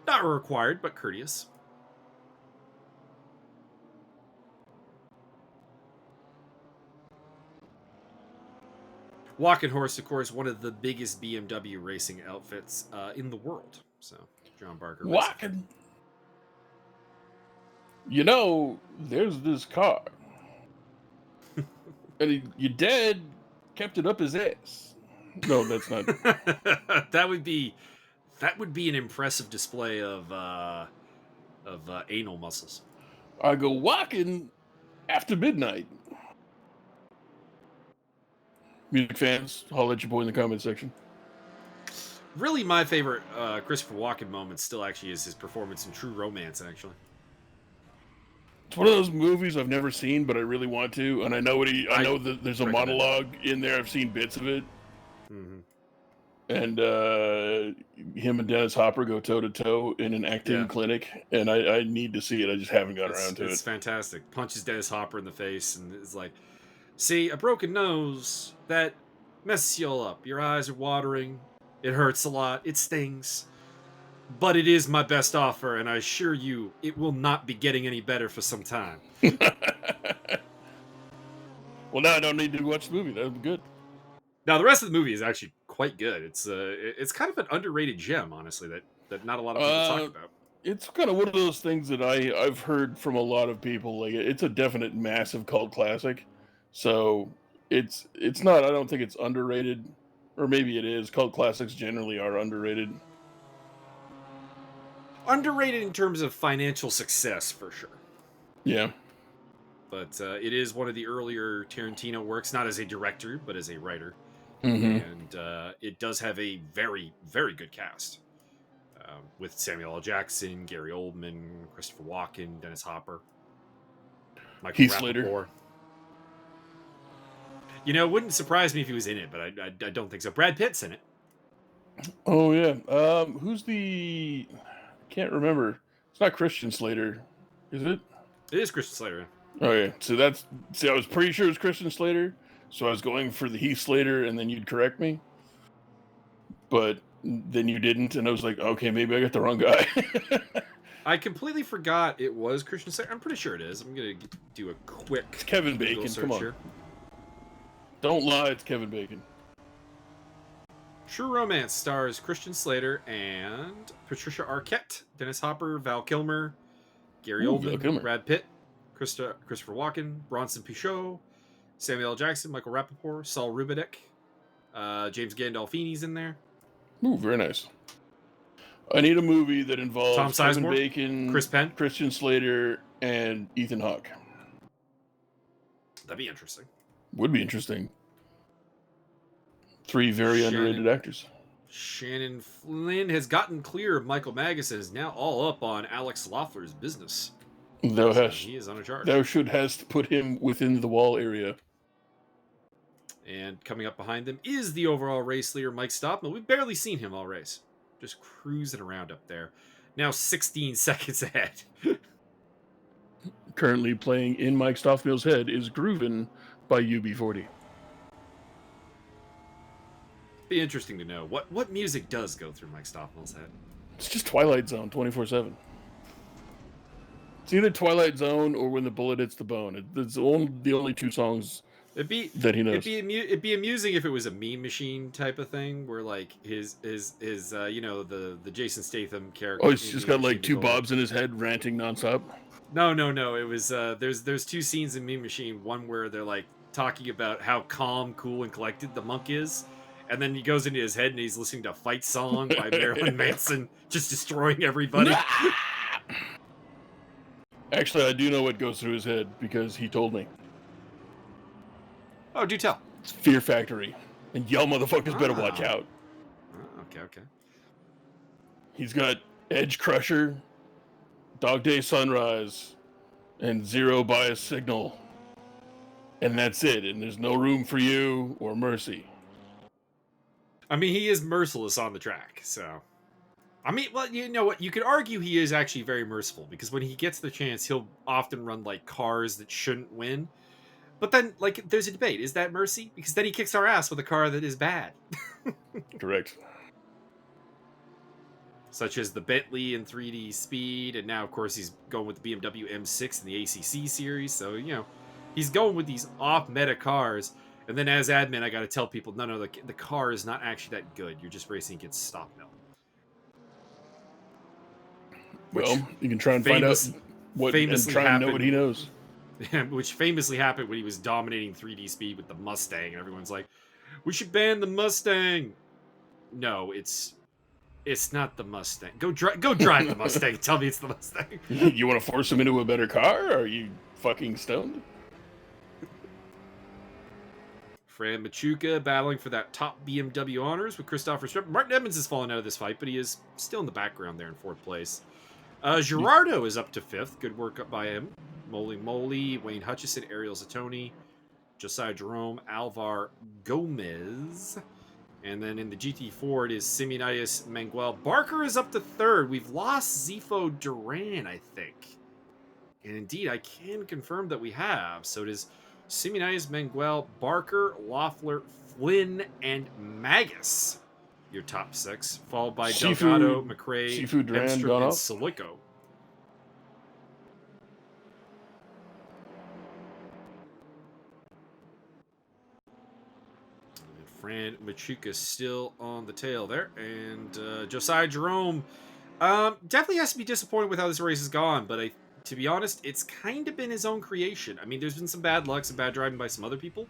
not required, but courteous. Walking Horse, of course, one of the biggest BMW racing outfits in the world. So, John Barker. Walking. You know, there's this car. And your dad kept it up his ass. No, that's not. That would be an impressive display of anal muscles. I go walking after midnight. Music fans, holler at your boy in the comment section. Really, my favorite Christopher Walken moment still actually is his performance in True Romance, actually. It's one of those movies I've never seen, but I really want to. And I know I know that there's a monologue in there. I've seen bits of it. Mm-hmm. And him and Dennis Hopper go toe-to-toe in an acting clinic. And I need to see it. I just haven't got around to it. It's fantastic. Punches Dennis Hopper in the face and is like, see, a broken nose, that messes you all up. Your eyes are watering. It hurts a lot. It stings. But it is my best offer, and I assure you, it will not be getting any better for some time. Well, now I don't need to watch the movie. That would be good. Now, the rest of the movie is actually quite good. It's kind of an underrated gem, honestly, that not a lot of people talk about. It's kind of one of those things that I've heard from a lot of people. Like, it's a definite massive cult classic. So it's not. I don't think it's underrated, or maybe it is. Cult classics generally are underrated. Underrated in terms of financial success, for sure. Yeah. But it is one of the earlier Tarantino works, not as a director, but as a writer. Mm-hmm. And it does have a very, very good cast. With Samuel L. Jackson, Gary Oldman, Christopher Walken, Dennis Hopper. Heath Slater. You know, it wouldn't surprise me if he was in it, but I don't think so. Brad Pitt's in it. Oh, yeah. Who's the... Can't remember. It's not Christian Slater, is it? It is Christian Slater. Oh yeah. So I was pretty sure it was Christian Slater. So I was going for the Heath Slater, and then you'd correct me. But then you didn't, and I was like, okay, maybe I got the wrong guy. I completely forgot it was Christian Slater. I'm pretty sure it is. I'm gonna do a quick. It's Kevin Bacon. Come on. Here. Don't lie. It's Kevin Bacon. True Romance stars Christian Slater and Patricia Arquette, Dennis Hopper, Val Kilmer, Gary Oldman, Brad Pitt, Christopher Walken, Bronson Pinchot, Samuel L. Jackson, Michael Rappaport, Saul Rubinek, James Gandolfini's in there. Ooh, very nice. I need a movie that Tom involves Kevin Sizemore, Bacon, Chris Penn. Christian Slater, and Ethan Hawke. That'd be interesting. Would be interesting. 3 very underrated actors. Shannon Flynn has gotten clear of Michael Magas and is now all up on Alex Loeffler's business. He is on a charge. Thou has to put him within the wall area. And coming up behind them is the overall race leader, Mike Stofmeel. We've barely seen him all race. Just cruising around up there. Now 16 seconds ahead. Currently playing in Mike Stofmeel's head is Groovin' by UB40. Be interesting to know what music does go through Mike Stofmeel's head. It's just Twilight Zone 24/7. It's either Twilight Zone or When the Bullet Hits the Bone. It's the only 2 songs that he knows. It'd be amusing if it was a meme machine type of thing, where like his the Jason Statham character. Oh, he's just got like 2 bobs in his head ranting nonstop. No. It was there's 2 scenes in Meme Machine. One where they're like talking about how calm, cool, and collected the monk is. And then he goes into his head and he's listening to Fight Song by Marilyn Manson, just destroying everybody. Actually, I do know what goes through his head because he told me. Oh, do tell. It's Fear Factory. And y'all motherfuckers better watch out. Okay. He's got Edge Crusher, Dog Day Sunrise, and Zero Bias Signal. And that's it. And there's no room for you or mercy. I mean, he is merciless on the track, so... I mean, well, you know what? You could argue he is actually very merciful, because when he gets the chance, he'll often run, like, cars that shouldn't win. But then, like, there's a debate. Is that mercy? Because then he kicks our ass with a car that is bad. Correct. Such as the Bentley in 3D Speed, and now, of course, he's going with the BMW M6 in the ACC series, so, you know, he's going with these off-meta cars. And then as admin, I got to tell people, no, the car is not actually that good. You're just racing against Stofmeel. Well, you can try and find out what and try and know what he knows. Which famously happened when he was dominating 3D Speed with the Mustang, and everyone's like, "We should ban the Mustang." No, it's not the Mustang. Go drive the Mustang. Tell me it's the Mustang. You want to force him into a better car? Are you fucking stoned? Fran Machuca battling for that top BMW honors with Christopher Strepp. Martin Edmonds has fallen out of this fight, but he is still in the background there in 4th place. Gerardo is up to 5th. Good work up by him. Moly, Wayne Hutchison, Ariel Zatoni, Josiah Jerome, Alvar Gomez. And then in the GT4, it is Simeonitis Manguel. Barker is up to 3rd. We've lost Zifo Duran, I think. And indeed, I can confirm that we have. So it is Simeonitis Manguel, Barker, Loeffler, Flynn, and Magas. Your top 6, followed by Delgado, McRae, Hemstrom, and Silico. Fran Machuca still on the tail there. And Josiah Jerome definitely has to be disappointed with how this race has gone. But to be honest, it's kind of been his own creation. I mean, there's been some bad luck, some bad driving by some other people.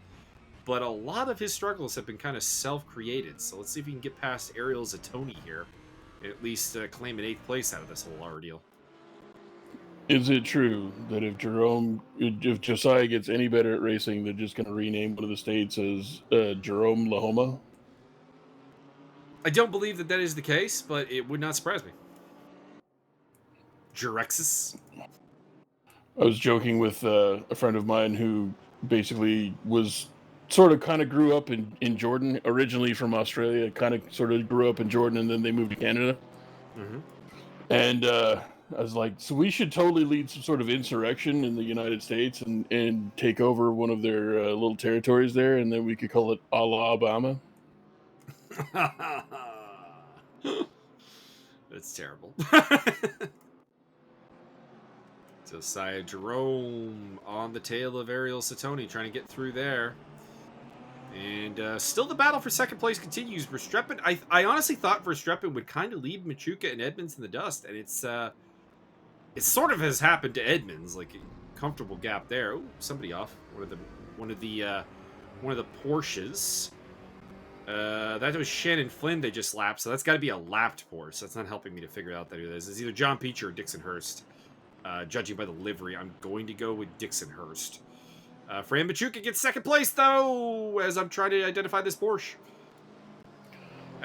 But a lot of his struggles have been kind of self-created. So let's see if we can get past Ariel Zatoni here. And at least claim an 8th place out of this whole ordeal. Is it true that if Josiah gets any better at racing, they're just going to rename one of the states as Jerome Lahoma? I don't believe that is the case, but it would not surprise me. Jerexis. I was joking with a friend of mine who basically was kind of grew up in Jordan, originally from Australia, sort of grew up in Jordan, and then they moved to Canada. Mm-hmm. And I was like, so we should totally lead some sort of insurrection in the United States and take over one of their little territories there, and then we could call it Alabama. That's terrible. Josiah Jerome on the tail of Ariel Zatoni, trying to get through there. And still the battle for 2nd place continues. Verstappen, I honestly thought Verstappen would kind of leave Machuca and Edmonds in the dust, and it sort of has happened to Edmonds. Like, comfortable gap there. Oh, somebody off. One of the Porsches. That was Shannon Flynn they just lapped, so that's got to be a lapped Porsche. That's not helping me to figure out that who this is. Either John Peach or Dixon Hurst. Judging by the livery, I'm going to go with Dixon Hurst. Fran Machuca gets second place, though, as I'm trying to identify this Porsche.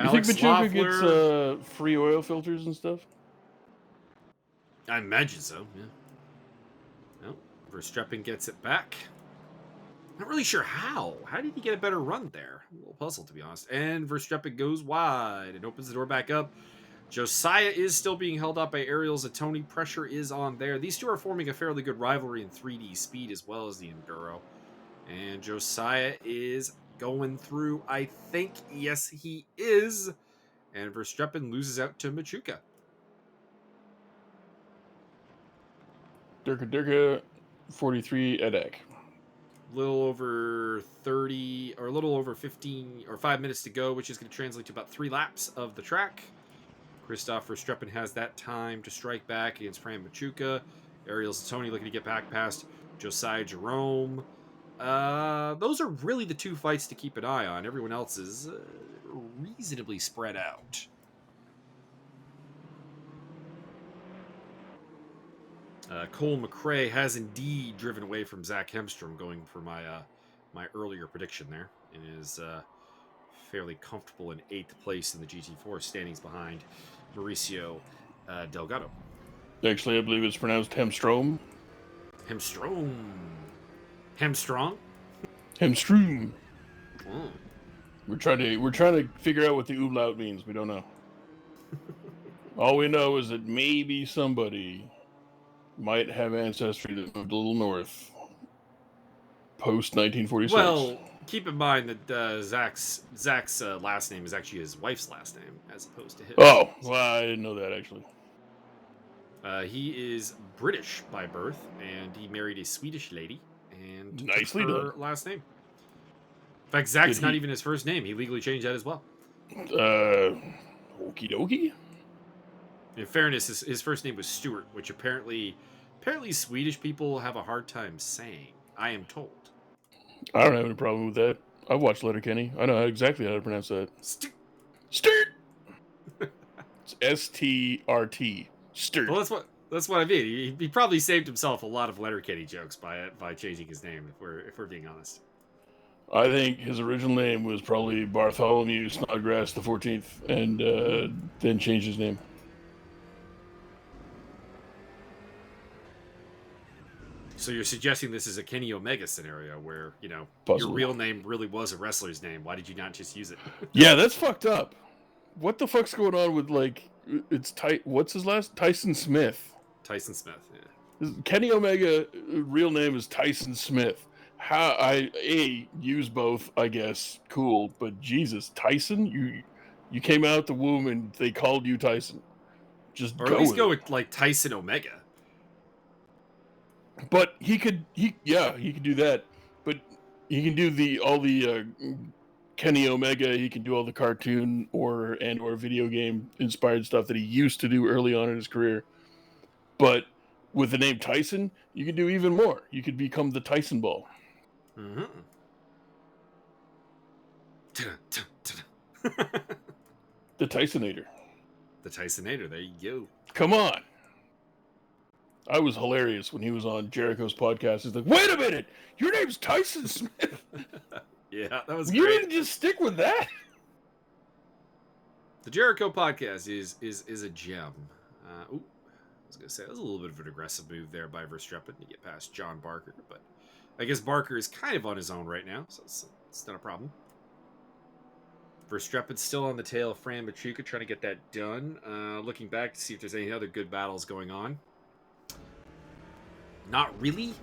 You think Machuca gets free oil filters and stuff? I imagine so, yeah. No, Verstappen gets it back. Not really sure how. How did he get a better run there? A little puzzled, to be honest. And Verstappen goes wide and opens the door back up. Josiah is still being held up by Ariel Zatoni. Pressure is on there. These two are forming a fairly good rivalry in 3D speed as well as the Enduro. And Josiah is going through, I think. Yes, he is. And Verstappen loses out to Machuca. Derksen, 43 Edek. A little over 30, or a little over 15, or 5 minutes to go, which is going to translate to about 3 laps of the track. Christoph Verstappen has that time to strike back against Fran Machuca. Ariel Zatoni looking to get back past Josiah Jerome. Those are really the two fights to keep an eye on. Everyone else is reasonably spread out. Cole McRae has indeed driven away from Zach Hemstrom, going for my my earlier prediction there, and is fairly comfortable in 8th place in the GT4 standings behind Mauricio Delgado. Actually, I believe it's pronounced Hemstrom. Hemstrom. Hemstrong? Hemstrom. Oh. We're trying to figure out what the umlaut means. We don't know. All we know is that maybe somebody might have ancestry that moved a little north post 1946. Well, keep in mind that Zach's last name is actually his wife's last name, as opposed to his. Oh, well, I didn't know that, actually. He is British by birth, and he married a Swedish lady, and nicely took her done. last name. In fact, Zach's not even his first name. He legally changed that as well. Okie dokie. In fairness, his first name was Stuart, which apparently Swedish people have a hard time saying, I am told. I don't have any problem with that. I've watched Letterkenny. I know exactly how to pronounce that. Sturt! It's S-T-R-T. Sturt. Well, that's what I mean. He probably saved himself a lot of Letterkenny jokes by changing his name, if we're being honest. I think his original name was probably Bartholomew Snodgrass the 14th, and then changed his name. So you're suggesting this is a Kenny Omega scenario where, you know, Possibly. your real name really was a wrestler's name. Why did you not just use it? Yeah, that's fucked up. What the fuck's going on with, like, what's his last? Tyson Smith. Tyson Smith, yeah. Kenny Omega, real name is Tyson Smith. How use both, I guess, cool, but Jesus, Tyson, you came out the womb and they called you Tyson. Just or at least go with like Tyson Omega. But he could do that. But he can do all the Kenny Omega. He can do all the cartoon or video game inspired stuff that he used to do early on in his career. But with the name Tyson, you can do even more. You could become the Tyson Ball. Mm-hmm. The Tysonator. The Tysonator. There you go. Come on. I was hilarious when he was on Jericho's podcast. He's like, "Wait a minute, your name's Tyson Smith." Yeah, that was you great. didn't just stick with that. The Jericho podcast is a gem. I was gonna say that was a little bit of an aggressive move there by Verstappen to get past John Barker, but I guess Barker is kind of on his own right now, so it's not a problem. Verstappen's still on the tail of Fran Machuca, trying to get that done. Looking back to see if there's any other good battles going on. Not really.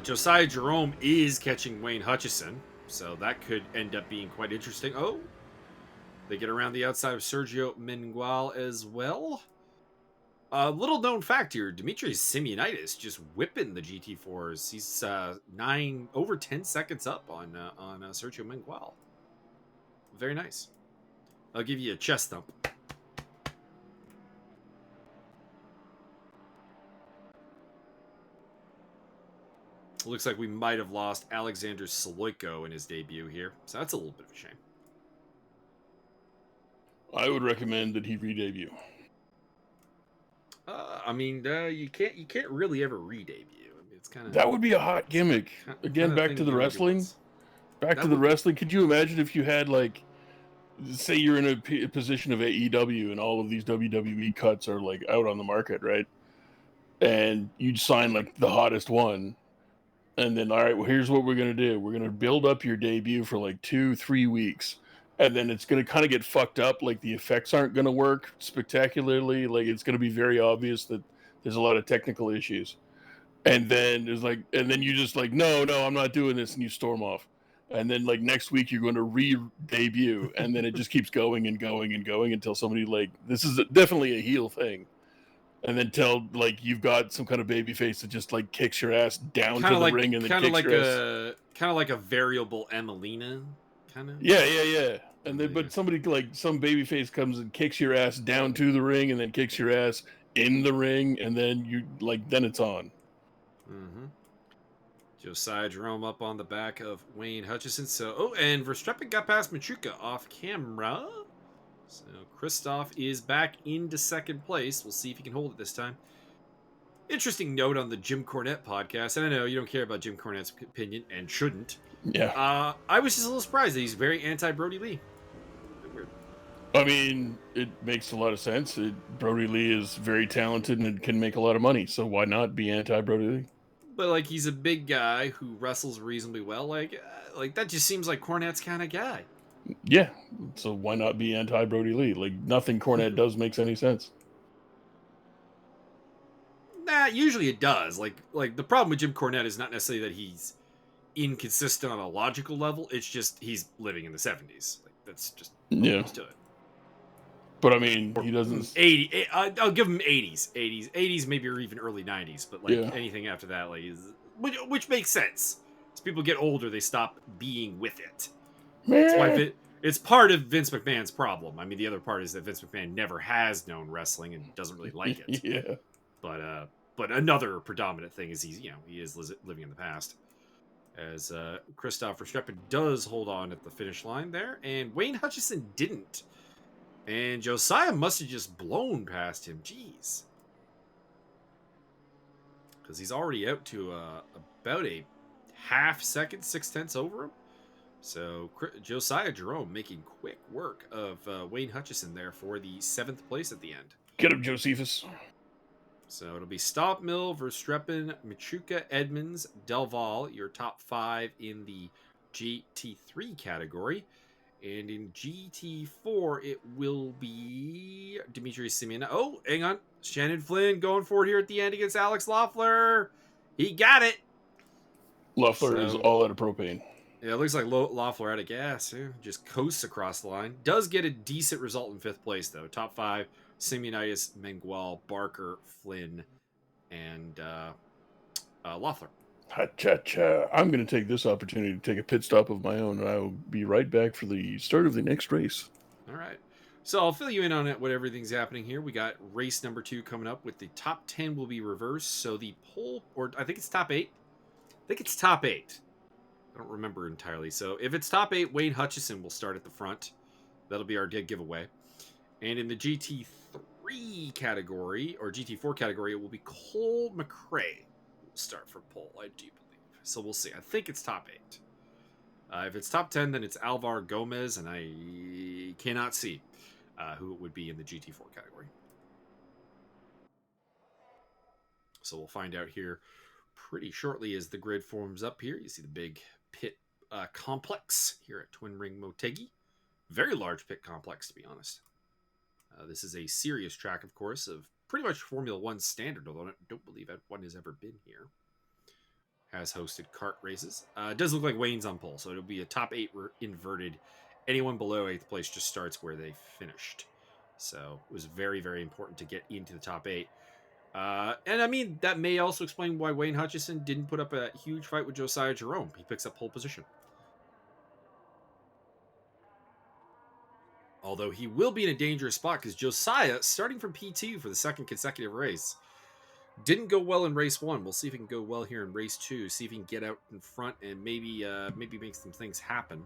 Josiah Jerome is catching Wayne Hutchison, so that could end up being quite interesting. Oh, they get around the outside of Sergio Mengual as well. Little known fact here, Dimitris Simeonitis just whipping the GT4s. He's over 10 seconds up on Sergio Mengual. Very nice. I'll give you a chest thump. Looks like we might have lost Alexander Soloiko in his debut here, so that's a little bit of a shame. I would recommend that he re-debut. I mean, you can't really ever re-debut. I mean, it's kind of That would be a hot gimmick. Again, back to the wrestling. Back to the wrestling. Could you imagine if you had, like, say you're in a position of AEW and all of these WWE cuts are like out on the market, right? And you'd sign like the hottest one, and then, all right, well, here's what we're gonna do. We're gonna build up your debut for like 2-3 weeks, and then it's gonna kind of get fucked up. Like the effects aren't gonna work spectacularly. Like it's gonna be very obvious that there's a lot of technical issues. And then there's like, and then you just like, no, I'm not doing this, and you storm off. And then like next week you're going to re-debut, and then it just keeps going and going and going until somebody like, this is definitely a heel thing, and then tell like you've got some kind of baby face that just like kicks your ass down to the ring and then kicks your ass. Kind of like a variable Emelina, kind of. Yeah. And then, but somebody like some baby face comes and kicks your ass down to the ring, and then kicks your ass in the ring, and then you like, then it's on. Mm-hmm. Josiah Jerome up on the back of Wayne Hutchison. So, and Verstappen got past Machuca off camera. So Christoph is back into second place. We'll see if he can hold it this time. Interesting note on the Jim Cornette podcast. And I know you don't care about Jim Cornette's opinion and shouldn't. Yeah. I was just a little surprised that he's very anti-Brody Lee. Weird. I mean, it makes a lot of sense. Brody Lee is very talented and can make a lot of money, so why not be anti-Brody Lee? But like, he's a big guy who wrestles reasonably well. Like that just seems like Cornette's kind of guy. Yeah, so why not be anti-Brody Lee? Like, nothing Cornette does makes any sense. Nah, usually it does. Like the problem with Jim Cornette is not necessarily that he's inconsistent on a logical level. It's just he's living in the 70s. Like that's just all there is to it. But I mean, he doesn't. 80. I'll give him 80s, maybe, or even early 90s. But like anything after that, like, which makes sense. As people get older, they stop being with it. That's why it's part of Vince McMahon's problem. I mean, the other part is that Vince McMahon never has known wrestling and doesn't really like it. Yeah. But another predominant thing is he is living in the past. As Christoph Verstappen does hold on at the finish line there, and Wayne Hutchison didn't. And Josiah must have just blown past him. Jeez. Because he's already out to about a half second, 0.6 over him. So Josiah Jerome making quick work of Wayne Hutchison there for the 7th place at the end. Get him, Josephus. So it'll be Stofmeel, Verstappen, Machuca, Edmonds, Delval, your top 5 in the GT3 category. And in GT4, it will be Dimitri Simeon. Oh, hang on. Shannon Flynn going forward here at the end against Alex Loeffler. He got it. Loeffler is all out of propane. Yeah, it looks like Loeffler out of gas. Yeah, just coasts across the line. Does get a decent result in 5th place, though. Top 5, Simeonitis, Menguel, Barker, Flynn, and Loeffler. Ha-cha-cha. I'm going to take this opportunity to take a pit stop of my own, and I will be right back for the start of the next race. All right. So I'll fill you in on it, what everything's happening here. We got race number 2 coming up with the top 10 will be reversed. So the pole, or I think it's top 8. I think it's top 8. I don't remember entirely. So if it's top 8, Wayne Hutchison will start at the front. That'll be our dead giveaway. And in the GT3 category, or GT4 category, it will be Cole McRae. Start from pole, I do believe. So we'll see. I think it's top 8. If it's top 10, then it's Alvar Gomez, and I cannot see who it would be in the GT4 category. So we'll find out here pretty shortly as the grid forms up here. You see the big pit complex here at Twin Ring Motegi. Very large pit complex, to be honest. This is a serious track, of course, of pretty much Formula 1 standard, although I don't believe one has ever been here. Has hosted kart races. It does look like Wayne's on pole, so it'll be a top 8 inverted. Anyone below 8th place just starts where they finished. So it was very, very important to get into the top 8. And I mean, that may also explain why Wayne Hutchison didn't put up a huge fight with Josiah Jerome. He picks up pole position. Although he will be in a dangerous spot because Josiah, starting from P2 for the 2nd consecutive race, Didn't go well in race 1. We'll see if it can go well here in race 2. See if he can get out in front and maybe make some things happen.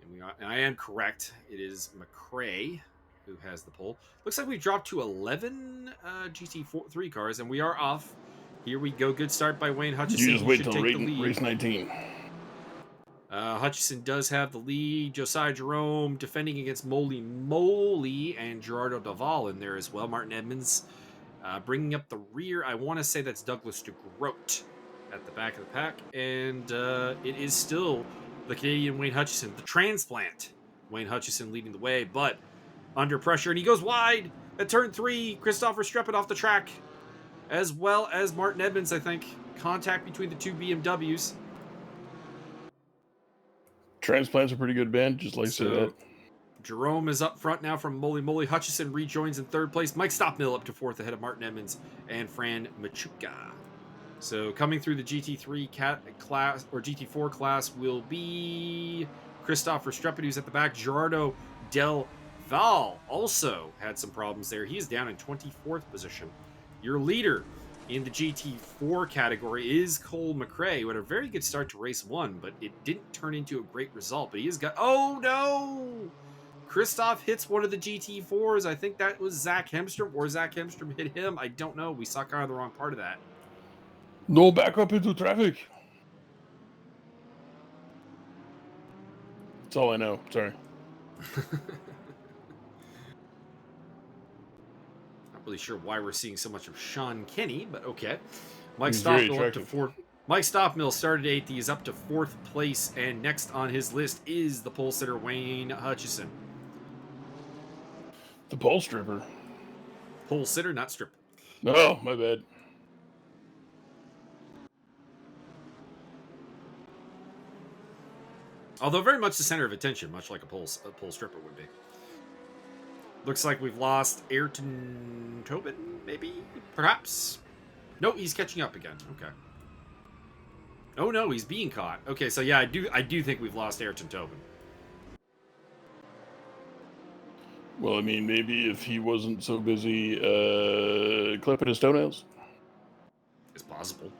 And I am correct. It is McRae who has the pole. Looks like we've dropped to 11 GT3 cars, and we are off. Here we go. Good start by Wayne Hutchison. You just wait till race 19. Hutchison does have the lead. Josiah Jerome defending against Moly Moly and Gerardo Daval in there as well. Martin Edmonds bringing up the rear. I want to say that's Douglas DeGroat at the back of the pack. And it is still the Canadian Wayne Hutchison, the transplant Wayne Hutchison leading the way, but under pressure. And he goes wide at turn 3. Christopher Streppet off the track, as well as Martin Edmonds, I think. Contact between the two BMWs. Transplant's a pretty good band, just like that. Jerome is up front now from Moly Moly. Hutchison rejoins in 3rd place. Mike Stofmeel up to 4th ahead of Martin Edmonds and Fran Machuca. So coming through the GT3 class or GT4 class will be Christopher Streppet, who's at the back. Gerardo Del Val also had some problems there. He's down in 24th position. Your leader in the GT4 category is Cole McRae, who had a very good start to race 1, but it didn't turn into a great result. But he's got... Oh, no! Christoph hits one of the GT4s. I think that was Zach Hemstrom, or Zach Hemstrom hit him. I don't know. We saw kind of the wrong part of that. No back up into traffic. That's all I know. Sorry. Not really sure why we're seeing so much of Sean Kenny, but okay. Mike Stofmeel up to 4th. Mike Stofmeel started 8th. He is up to 4th place, and next on his list is the pole sitter Wayne Hutchison. The pole stripper. Pole sitter, not stripper. Oh, my bad. Although very much the center of attention, much like a pole stripper would be. Looks like we've lost Ayrton Tobin, maybe? Perhaps? No, he's catching up again. Okay. Oh no, he's being caught. Okay, so yeah, I do think we've lost Ayrton Tobin. Well, I mean, maybe if he wasn't so busy clipping his toenails. It's possible.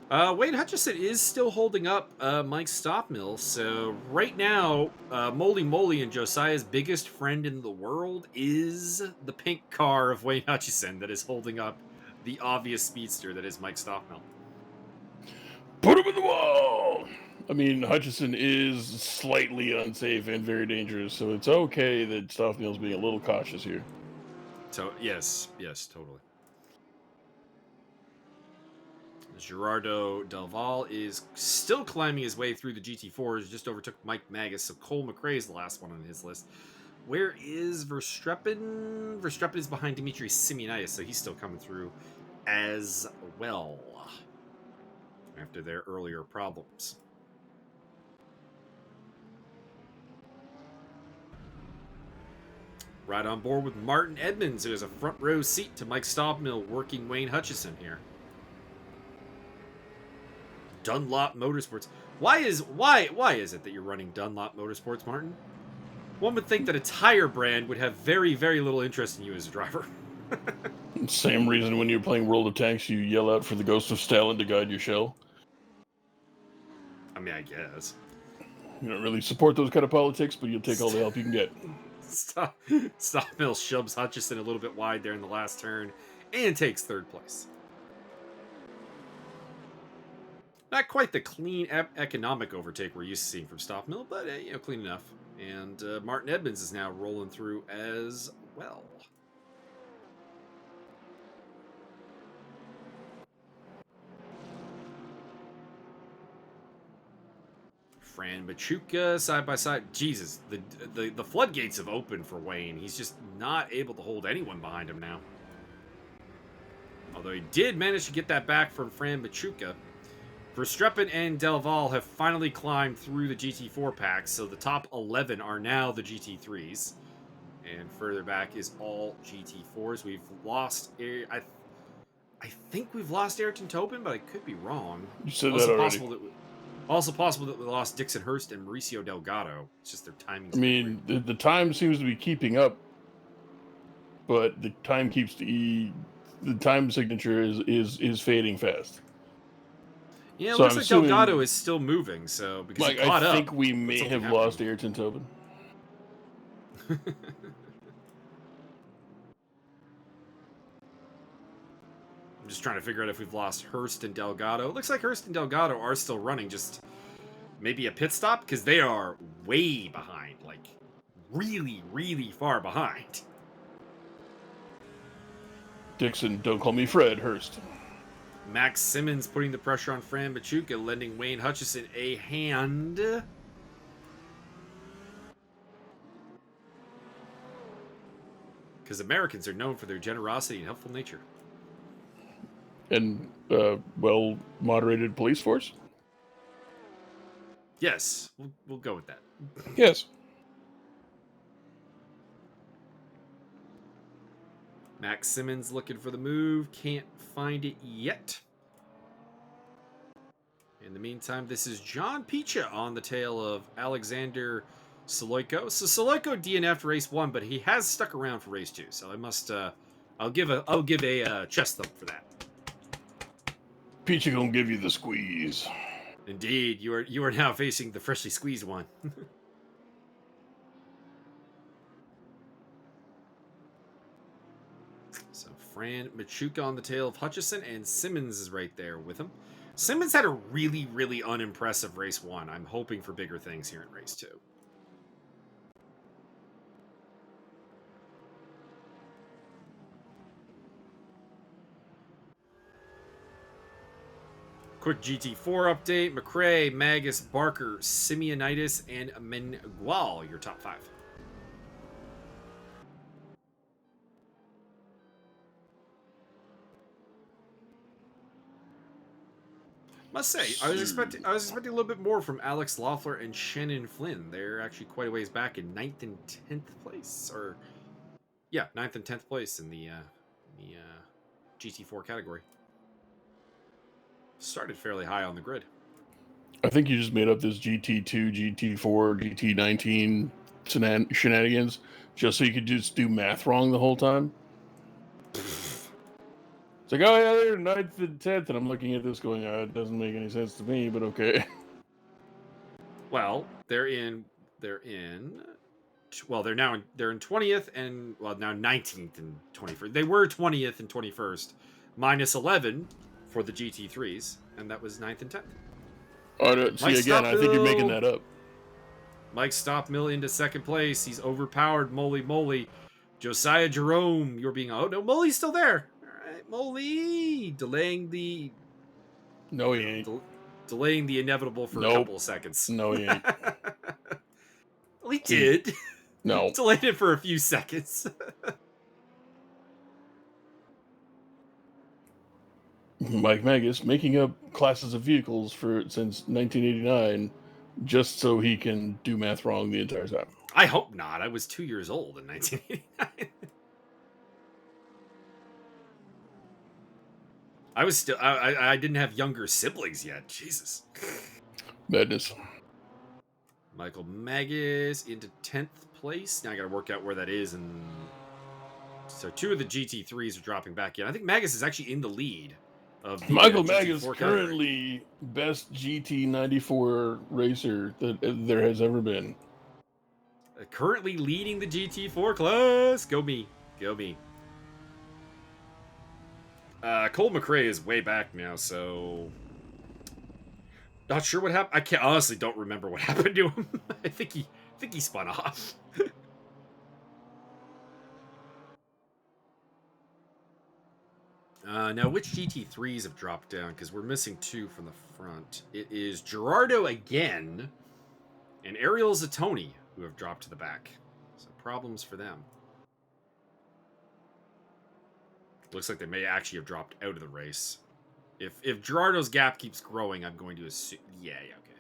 Wayne Hutchison is still holding up Mike Stofmeel. So right now, Moly Moly and Josiah's biggest friend in the world is the pink car of Wayne Hutchison that is holding up the obvious speedster that is Mike Stofmeel. Put him in the wall! I mean, Hutchison is slightly unsafe and very dangerous, so it's okay that Stofmeel's being a little cautious here. So, yes, totally. Gerardo Del Val is still climbing his way through the GT4s, just overtook Mike Magas, so Cole McRae is the last one on his list. Where is Verstappen? Verstappen is behind Dimitri Simeonitis, so he's still coming through as well after their earlier problems. Right on board with Martin Edmonds, who has a front row seat to Mike Stofmeel working Wayne Hutchison here. Dunlop Motorsports. Why is it that you're running Dunlop Motorsports, Martin? One would think that a tire brand would have very, very little interest in you as a driver. Same reason when you're playing World of Tanks, you yell out for the Ghost of Stalin to guide your shell. I mean, I guess. You don't really support those kind of politics, but you'll take all the help you can get. Stofmeel shoves Hutchison a little bit wide there in the last turn and takes 3rd place. Not quite the clean economic overtake we're used to seeing from Stofmeel, but clean enough. And Martin Edmonds is now rolling through as well. Fran Machuca side by side. Jesus, the floodgates have opened for Wayne. He's just not able to hold anyone behind him now. Although he did manage to get that back from Fran Machuca. Verstappen and Del Val have finally climbed through the GT4 packs, so the top 11 are now the GT3s. And further back is all GT4s. We've lost... I think we've lost Ayrton Tobin, but I could be wrong. You said that already. Also possible that we lost Dixon Hurst and Mauricio Delgado. It's just their timing. I mean, the time seems to be keeping up. but the time signature is fading fast. Yeah, it So looks I'm like assuming, Delgado is still moving, so because like, he I caught up. think we but may something have lost happened. Ayrton Tobin. I'm just trying to figure out if we've lost Hurst and Delgado. It looks like Hurst and Delgado are still running, just maybe a pit stop, because they are way behind, like really, really far behind. Dixon, don't call me Fred, Hurst. Max Simmons putting the pressure on Fran Machuca, lending Wayne Hutchison a hand. Because Americans are known for their generosity and helpful nature. And well-moderated police force? Yes, we'll go with that. Yes. Max Simmons looking for the move. Can't find it yet. In the meantime, this is John Picha on the tail of Alexander Soloiko. So Soloiko DNF'd race 1, but he has stuck around for race 2. So I must I'll give a chest thump for that. Peachy gonna give you the squeeze. Indeed, you are now facing the freshly squeezed one. So Fran Machuca on the tail of Hutchison, and Simmons is right there with him. Simmons had a really, really unimpressive race 1. I'm hoping for bigger things here in race 2. Quick GT4 update. McRae, Magas, Barker, Simeonitis, and Mengual, your top 5. Must say, I was expecting a little bit more from Alex Loeffler and Shannon Flynn. They're actually quite a ways back in 9th and 10th place, or yeah, 9th and 10th place in the GT4 category. Started fairly high on the grid. I think you just made up this GT2, GT4, GT19 shenanigans just so you could just do math wrong the whole time. It's like, oh yeah, they're 9th and 10th, and I'm looking at this going, it doesn't make any sense to me, but okay. Well, they're in 20th and now 19th and 21st. They were 20th and 21st, minus 11 for the GT3s, and that was 9th and 10th. Oh, no, see, again, I think you're making that up. Mike Stofmeel into second place. He's overpowered Moly. Josiah Jerome, you're being... Oh, no, Moly's still there. All right, Moly. Delaying the... No, he ain't. Delaying the inevitable for a couple of seconds. No, he ain't. Well, he did. No. Delayed it for a few seconds. Mike Magas making up classes of vehicles since 1989 just so he can do math wrong the entire time. I hope not. I was 2 years old in 1989. I was still... I didn't have younger siblings yet. Jesus. Madness. Michael Magas into 10th place. Now I got to work out where that is. And so 2 of the GT3s are dropping back in. I think Magas is actually in the lead of the Michael Magas currently best GT94 racer that there has ever been. Currently leading the GT4 class. Go me. Cole McRae is way back now, so not sure what happened. I honestly don't remember what happened to him. I think he spun off. Now, which GT3s have dropped down? Because we're missing 2 from the front. It is Gerardo again and Ariel Zatoni who have dropped to the back. So problems for them. Looks like they may actually have dropped out of the race. If Gerardo's gap keeps growing, I'm going to assume... Yeah, okay.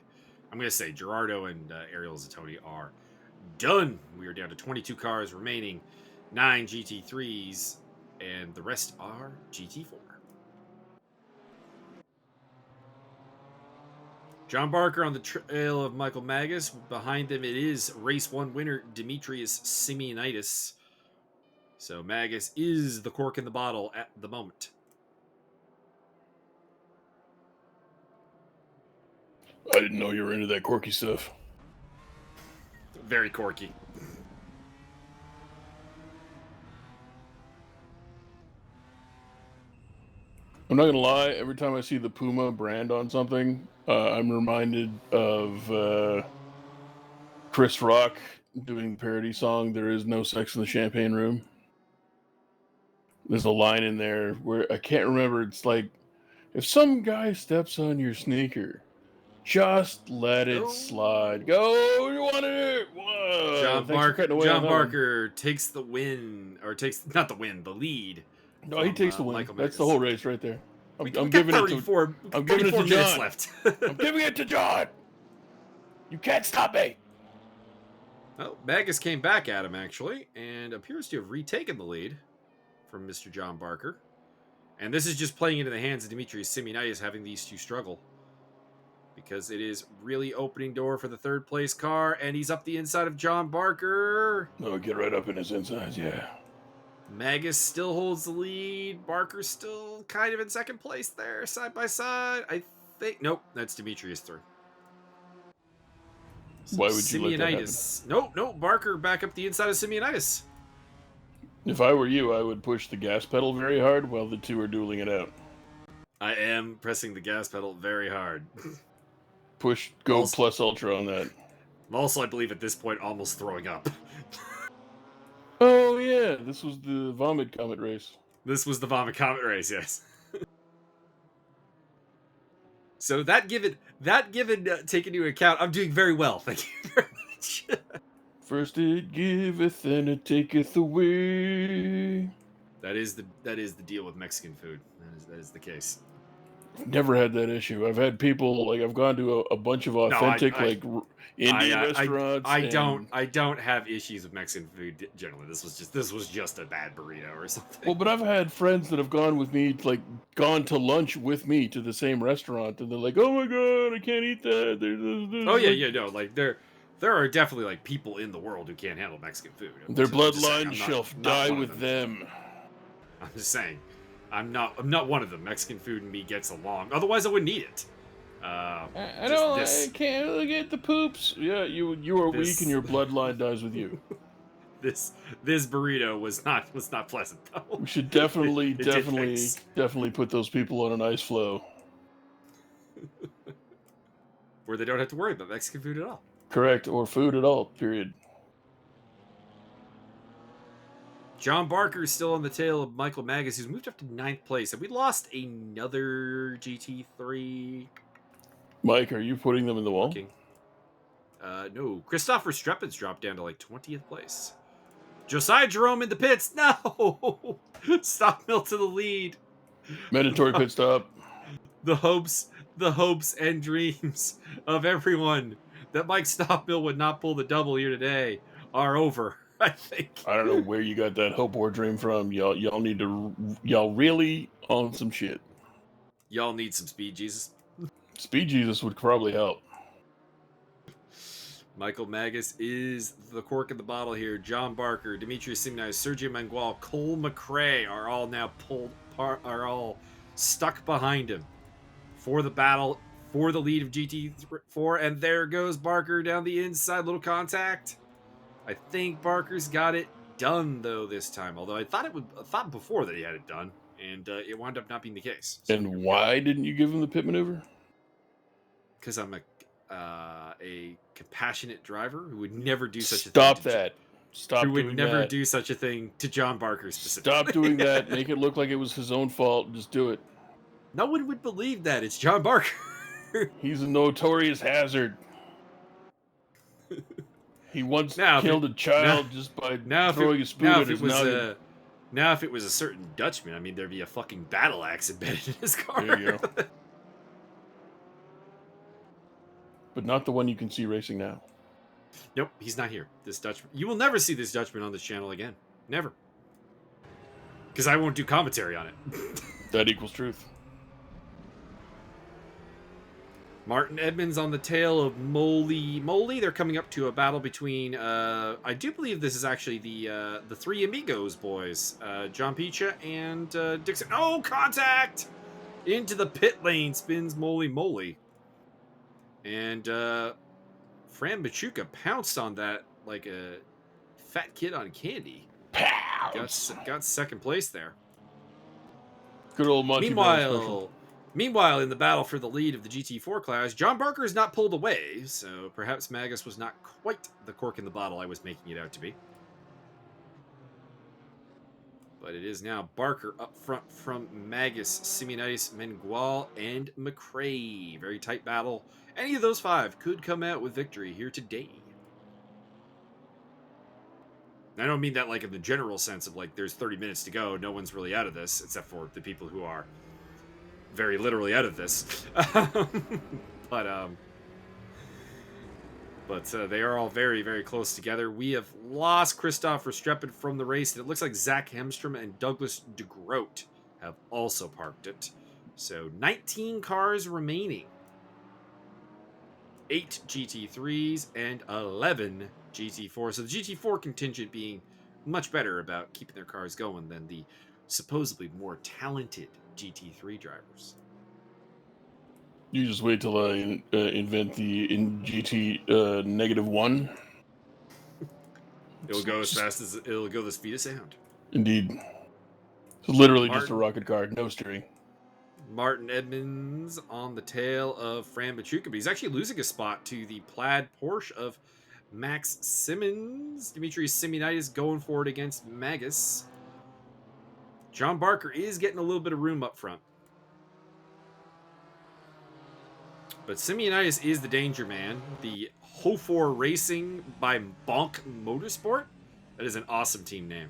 I'm going to say Gerardo and Ariel Zatoni are done. We are down to 22 cars remaining. 9 GT3s. And the rest are GT4. John Barker on the trail of Michael Magas. Behind them, it is race 1 winner Demetrius Simeonitis. So Magas is the cork in the bottle at the moment. I didn't know you were into that quirky stuff. Very corky. I'm not gonna lie. Every time I see the Puma brand on something, I'm reminded of Chris Rock doing the parody song "There Is No Sex in the Champagne Room." There's a line in there where I can't remember. It's like, if some guy steps on your sneaker, just let it slide. Go, you want it? Whoa. John Barker takes the win, or takes not the win, the lead. No, he takes the win. Michael That's Magas. the whole race right there. I'm We giving got it to. I'm giving it to John. Left. I'm giving it to John. You can't stop me. Well, Magas came back at him actually, and appears to have retaken the lead from Mr. John Barker. And this is just playing into the hands of Demetrius Simeonitis, having these two struggle, because it is really opening door for the third place car, and he's up the inside of John Barker. No, get right up in his insides, yeah. Magas still holds the lead. Barker's still kind of in second place there, side by side. I think. Nope, that's Demetrius through. So why would you let that happen? No, Barker back up the inside of Simeonitis. If I were you, I would push the gas pedal very hard while the two are dueling it out. I am pressing the gas pedal very hard. Push Go Plus Ultra on that. I'm also, I believe, at this point, almost throwing up. Oh, yeah. This was the Vomit Comet race. This was the Vomit Comet race, yes. So that given taken into account, I'm doing very well. Thank you very much. First it giveth and it taketh away. That is the deal with Mexican food. That is the case. Never had that issue. I've had people, like, I've gone to a bunch of authentic Indian restaurants. I don't have issues with Mexican food generally. This was just a bad burrito or something. Well, but I've had friends that have gone with me, like, gone to lunch with me to the same restaurant, and they're like, "Oh my god, I can't eat that." There are definitely, like, people in the world who can't handle Mexican food. Their bloodline shall die with them. I'm just saying, I'm not one of them. Mexican food and me gets along. Otherwise, I wouldn't eat it. I can't really get the poops. Yeah, you are weak and your bloodline dies with you. This burrito was not pleasant though. We should definitely put those people on an ice floe where they don't have to worry about Mexican food at all. Correct, or food at all. Period. John Barker is still on the tail of Michael Magas, who's moved up to 9th place. Have we lost another GT3? Mike, are you putting them in the wall? No. Christopher Streppens dropped down to like 20th place. Josiah Jerome in the pits. No! Stofmeel to the lead. Mandatory pit stop. The hopes and dreams of everyone that Mike Stofmeel would not pull the double here today are over. I think. I don't know where you got that hope or dream from. Y'all really on some shit. Y'all need some Speed Jesus. Speed Jesus would probably help. Michael Magas is the cork in the bottle here. John Barker, Demetrius Simeonitis, Sergio Mangual, Cole McRae are all now are all stuck behind him for the battle for the lead of GT4. And there goes Barker down the inside, little contact. I think Barker's got it done though this time. Although I thought before that he had it done, and it wound up not being the case. So and why didn't you give him the pit maneuver? Because I'm a compassionate driver who would never do such a thing. Stop that. Stop who doing would never that. do such a thing to John Barker specifically. Stop doing that. Make it look like it was his own fault. Just do it. No one would believe that. It's John Barker. He's a notorious hazard. He once killed a child just by throwing a spoon at his noggin. Now, if it was a certain Dutchman, I mean, there'd be a fucking battle axe embedded in his car. There you go. But not the one you can see racing now. Nope, he's not here. This Dutchman. You will never see this Dutchman on this channel again. Never. Because I won't do commentary on it. That equals truth. Martin Edmonds on the tail of Moly Moly. They're coming up to a battle between, I do believe this is actually the three Amigos boys. John Picha and Dixon. Oh, contact! Into the pit lane spins Moly Moly. And Fran Machuca pounced on that like a fat kid on candy. Pounds. Got second place there. Good old Monty Brown special. Meanwhile, in the battle for the lead of the GT4 class, John Barker is not pulled away, so perhaps Magas was not quite the cork in the bottle I was making it out to be. But it is now Barker up front from Magas, Simeonitis, Mengual, and McRae. Very tight battle. Any of those five could come out with victory here today. I don't mean that like in the general sense of like there's 30 minutes to go, no one's really out of this, except for the people who are very literally out of this. but they are all very, very close together. We have lost Christoph Verstappen from the race, and it looks like Zach Hemstrom and Douglas DeGroat have also parked it. So 19 cars remaining. 8 GT3s and 11 GT4. So the GT4 contingent being much better about keeping their cars going than the supposedly more talented GT3 drivers. You just wait till I invent the GT -1. It'll go as fast as it'll go the speed of sound. Indeed. It's literally just a rocket car, no steering. Martin Edmonds on the tail of Fran Machuca, but he's actually losing a spot to the plaid Porsche of Max Simmons. Dimitri Simeonitis going for it against Magas. John Barker is getting a little bit of room up front. But Simeonitis is the danger man. The Hofor Racing by Bonk Motorsport. That is an awesome team name.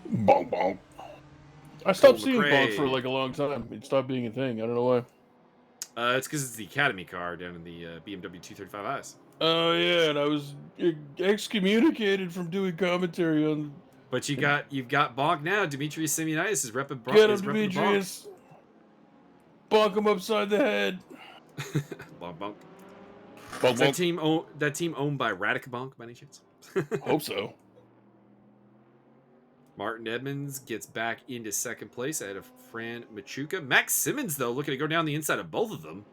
Bonk, bonk. I stopped seeing bonk for like a long time. It stopped being a thing. I don't know why. It's because it's the Academy car down in the BMW 235is. Oh, yeah, and I was excommunicated from doing commentary on... But you've got Bonk now. Demetrius Simeonitis is repping Bonk. Get him, Demetrius. Bonk him upside the head. Bonk, bonk. Bonk, Is that team owned by Radica Bonk by any chance? Hope so. Martin Edmonds gets back into second place ahead of Fran Machuca. Max Simmons, though, looking to go down the inside of both of them.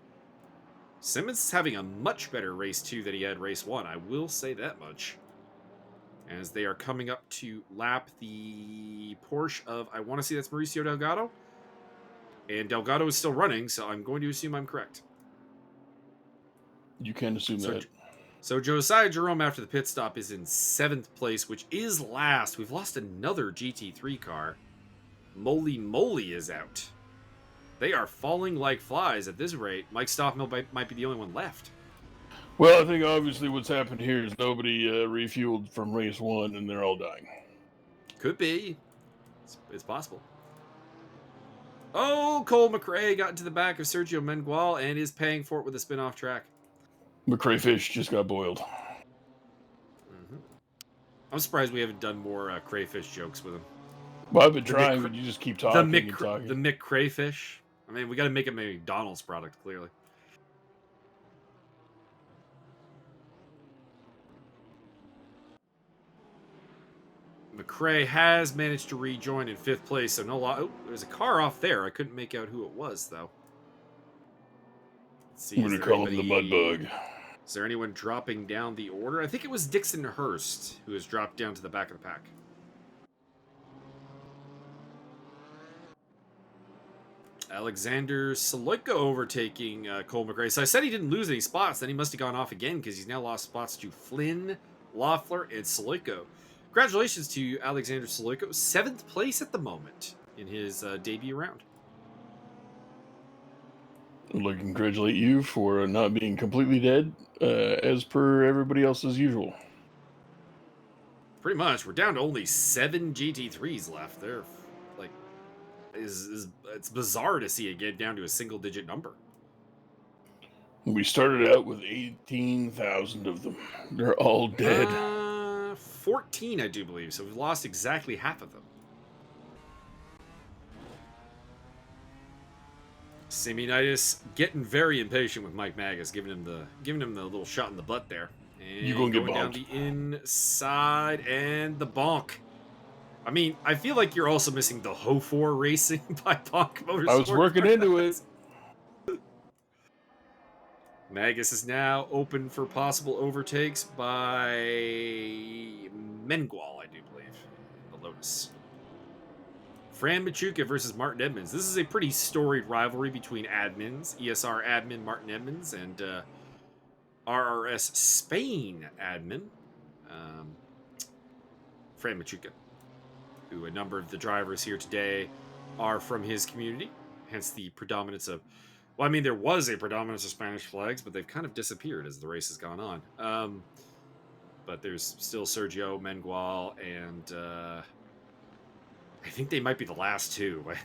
Simmons is having a much better race 2 than he had race 1. I will say that much. As they are coming up to lap the Porsche of, I want to say that's Mauricio Delgado. And Delgado is still running, so I'm going to assume I'm correct. You can assume that. So Josiah Jerome, after the pit stop, is in 7th place, which is last. We've lost another GT3 car. Moly Moly is out. They are falling like flies at this rate. Mike Stofmeel might be the only one left. Well, I think obviously what's happened here is nobody refueled from race 1, and they're all dying. Could be. It's possible. Oh, Cole McRae got into the back of Sergio Mengual and is paying for it with a spin-off track. McRae fish just got boiled. Mm-hmm. I'm surprised we haven't done more crayfish jokes with him. Well, I've been trying, but you just keep talking and talking. The McCrayfish. I mean, we got to make him a McDonald's product, clearly. McRae has managed to rejoin in 5th place, so oh, there's a car off there. I couldn't make out who it was, though. Let's see, I'm going to call him the Mudbug. Is there anyone dropping down the order? I think it was Dixon Hurst who has dropped down to the back of the pack. Alexander Saloyko overtaking Cole McRae. So I said he didn't lose any spots. Then he must have gone off again because he's now lost spots to Flynn, Loeffler, and Saloyko. Congratulations to Alexander Saloyko. 7th place at the moment in his debut round. I'd like to congratulate you for not being completely dead, as per everybody else as usual. Pretty much. We're down to only 7 GT3s left. They're like, it's bizarre to see it get down to a single-digit number. We started out with 18,000 of them. They're all dead. 14, I do believe. So we've lost exactly half of them. Simeonitis getting very impatient with Mike Magas, giving him the little shot in the butt there. And You gonna get going down bonked. the inside and the bonk. I mean, I feel like you're also missing the Ho4 racing by Bonk Motorsports. I was working into it. Magas is now open for possible overtakes by Mengual, I do believe. The Lotus. Fran Machuca versus Martin Edmonds. This is a pretty storied rivalry between admins, ESR admin Martin Edmonds and RRS Spain admin Fran Machuca, who a number of the drivers here today are from his community, hence the predominance of, well, I mean, there was a predominance of Spanish flags, but they've kind of disappeared as the race has gone on. But there's still Sergio Mengual, and I think they might be the last two. I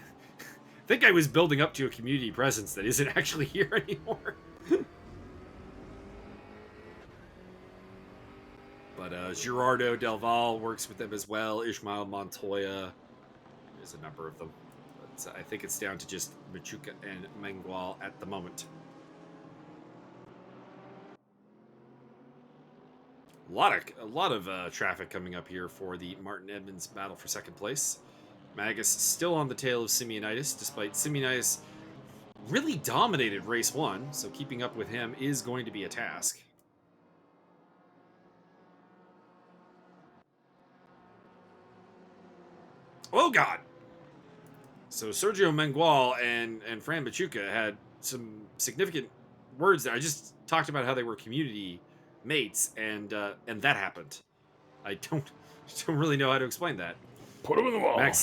think I was building up to a community presence that isn't actually here anymore. But Gerardo Del Val works with them as well. Ishmael Montoya. There's a number of them. But I think it's down to just Machuca and Mengual at the moment. A lot of traffic coming up here for the Martin Edmonds battle for second place. Magas still on the tail of Simeonitis, despite Simeonitis really dominated race one, so keeping up with him is going to be a task. Oh God! So Sergio Mengual and Fran Machuca had some significant words there. I just talked about how they were community mates, and that happened. I don't really know how to explain that. Put him in the wall. Max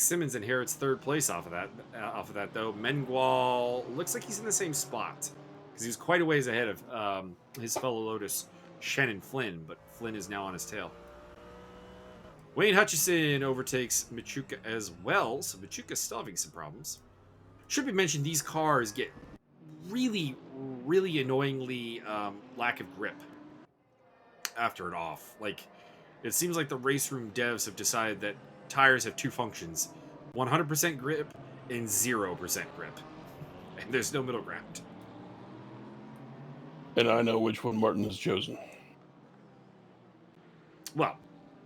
Simmons inherits third place off of that though. Mengual looks like he's in the same spot because he was quite a ways ahead of his fellow Lotus Shannon Flynn, but Flynn is now on his tail. Wayne Hutchison overtakes Machuca as well, so Machuca's still having some problems. Should be mentioned, these cars get really, really annoyingly lack of grip after it off. Like, it seems like the race room devs have decided that tires have two functions: 100% grip and 0% grip, and there's no middle ground. And I know which one Martin has chosen. Well,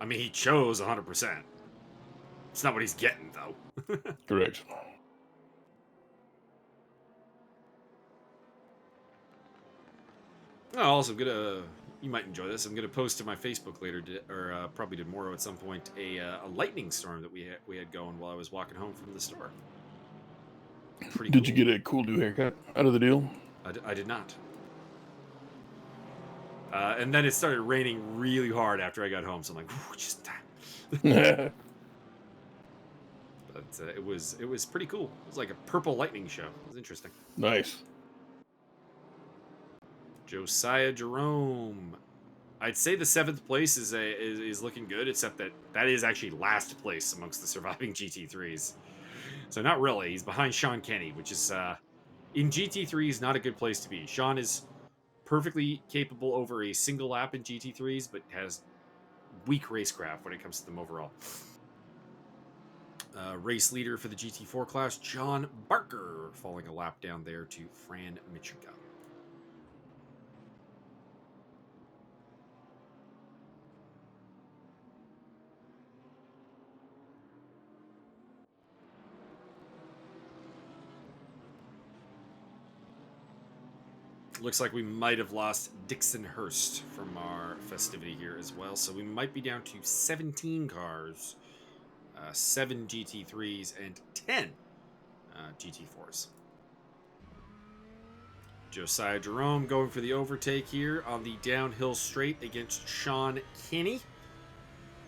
I mean, he chose 100%. It's not what he's getting, though. Correct. Oh, also, you might enjoy this. I'm gonna post to my Facebook later, or probably tomorrow at some point, a lightning storm that we had going while I was walking home from the store. Pretty Did cool. you get a cool new haircut out of the deal? I did not. And then it started raining really hard after I got home, so I'm like, just that. But it was pretty cool. It was like a purple lightning show. It was interesting. Nice. Josiah Jerome. I'd say the 7th place is looking good, except that is actually last place amongst the surviving GT3s. So not really. He's behind Sean Kenny, which is in GT3s not a good place to be. Sean is perfectly capable over a single lap in GT3s, but has weak racecraft when it comes to them overall. Race leader for the GT4 class, John Barker, falling a lap down there to Fran Machuca. Looks like we might have lost Dixon Hurst from our festivity here as well, so we might be down to 17 cars, 7 GT3s, and 10 GT4s. Josiah Jerome going for the overtake here on the downhill straight against Sean Kinney.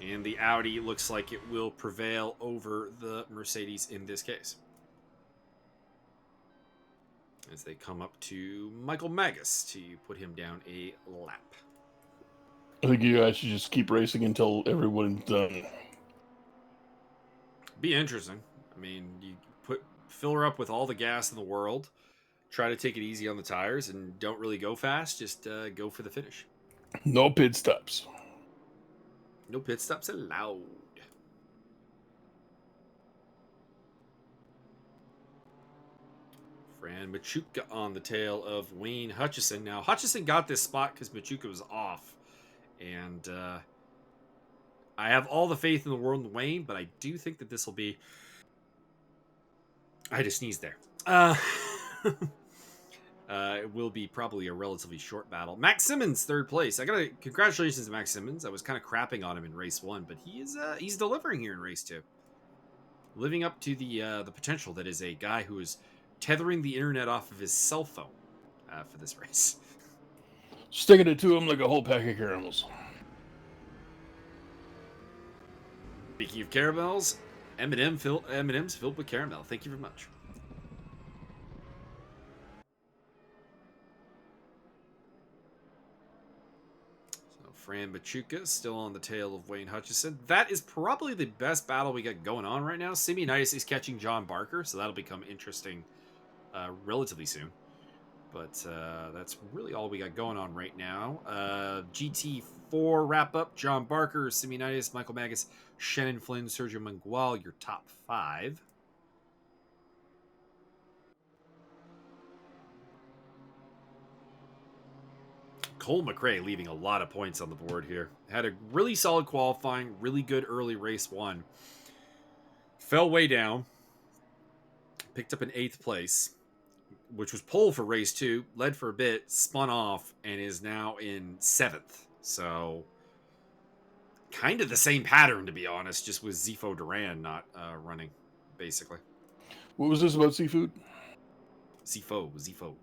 And the Audi looks like it will prevail over the Mercedes in this case, as they come up to Michael Magas to put him down a lap. I think you guys should just keep racing until everyone's done. Be interesting. I mean, you fill her up with all the gas in the world, try to take it easy on the tires, and don't really go fast. Just go for the finish. No pit stops. No pit stops allowed. Fran Machuca on the tail of Wayne Hutchison. Now, Hutchison got this spot because Machuca was off. And I have all the faith in the world in Wayne, but I do think that this will be... I had to sneeze there. It will be probably a relatively short battle. Max Simmons, third place. Congratulations to Max Simmons. I was kind of crapping on him in race 1, but he's delivering here in race 2. Living up to the potential that is a guy who is tethering the internet off of his cell phone for this race. Sticking it to him like a whole pack of caramels. Speaking of caramels, M&M's filled with caramel. Thank you very much. So Fran Machuca still on the tail of Wayne Hutchison. That is probably the best battle we got going on right now. Simeonitis is catching John Barker, so that'll become interesting relatively soon. But that's really all we got going on right now. GT4 wrap up. John Barker, Simeonitis, Michael Magas, Shannon Flynn, Sergio Mangual, your top 5. Cole McRae leaving a lot of points on the board here. Had a really solid qualifying, really good early race 1. Fell way down. Picked up an 8th place, which was pole for race 2, led for a bit, spun off, and is now in 7th. So, kind of the same pattern, to be honest, just with Zifo Duran not running, basically. What was this about seafood? Zifo.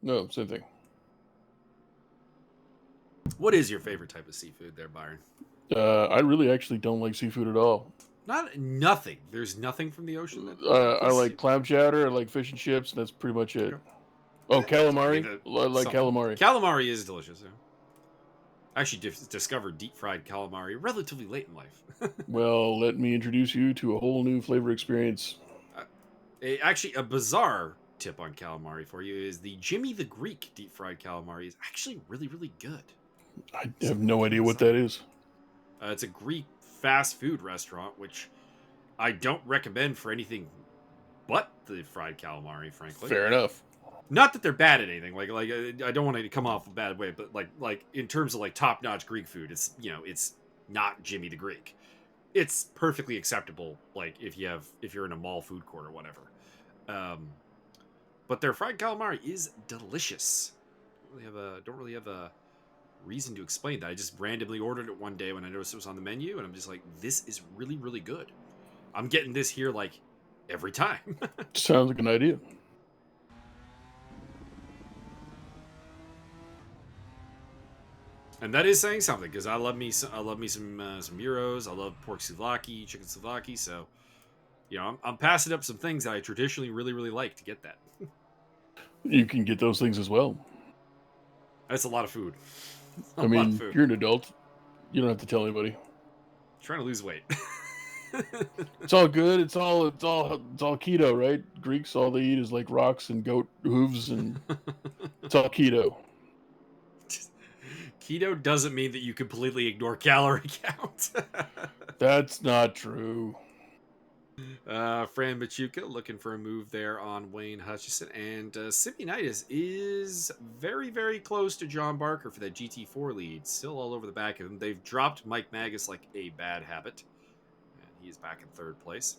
No, same thing. What is your favorite type of seafood there, Byron? I really actually don't like seafood at all. Nothing. There's nothing from the ocean. I like clam chowder. I like fish and chips. And that's pretty much it. Okay. Oh, calamari. I like calamari. Calamari is delicious. Yeah. I actually discovered deep fried calamari relatively late in life. Well, let me introduce you to a whole new flavor experience. Actually, a bizarre tip on calamari for you is the Jimmy the Greek deep fried calamari is actually really, really good. I have no idea what that is. It's a Greek fast food restaurant, which I don't recommend for anything but the fried calamari, frankly. Fair enough. Not that they're bad at anything. Like I don't want to come off a bad way, but like in terms of like top-notch Greek food, it's it's not Jimmy the Greek. It's perfectly acceptable. Like if you're in a mall food court or whatever. But their fried calamari is delicious. Don't really have a reason to explain that. I just randomly ordered it one day when I noticed it was on the menu, and I'm just like, this is really, really good. I'm getting this here like every time. Sounds like an idea. And that is saying something, because I love me some gyros. I love pork souvlaki, chicken souvlaki. So, I'm passing up some things that I traditionally really, really like to get that. You can get those things as well. That's a lot of food. I mean, you're an adult. You don't have to tell anybody. I'm trying to lose weight. It's all good. It's all keto, right? Greeks, all they eat is like rocks and goat hooves, and it's all keto. Keto doesn't mean that you completely ignore calorie count. That's not true. Fran Machuca looking for a move there on Wayne Hutchison, and Simeonitis is very, very close to John Barker for that GT4 lead. Still all over the back of him. They've dropped Mike Magas like a bad habit, and he's back in 3rd place.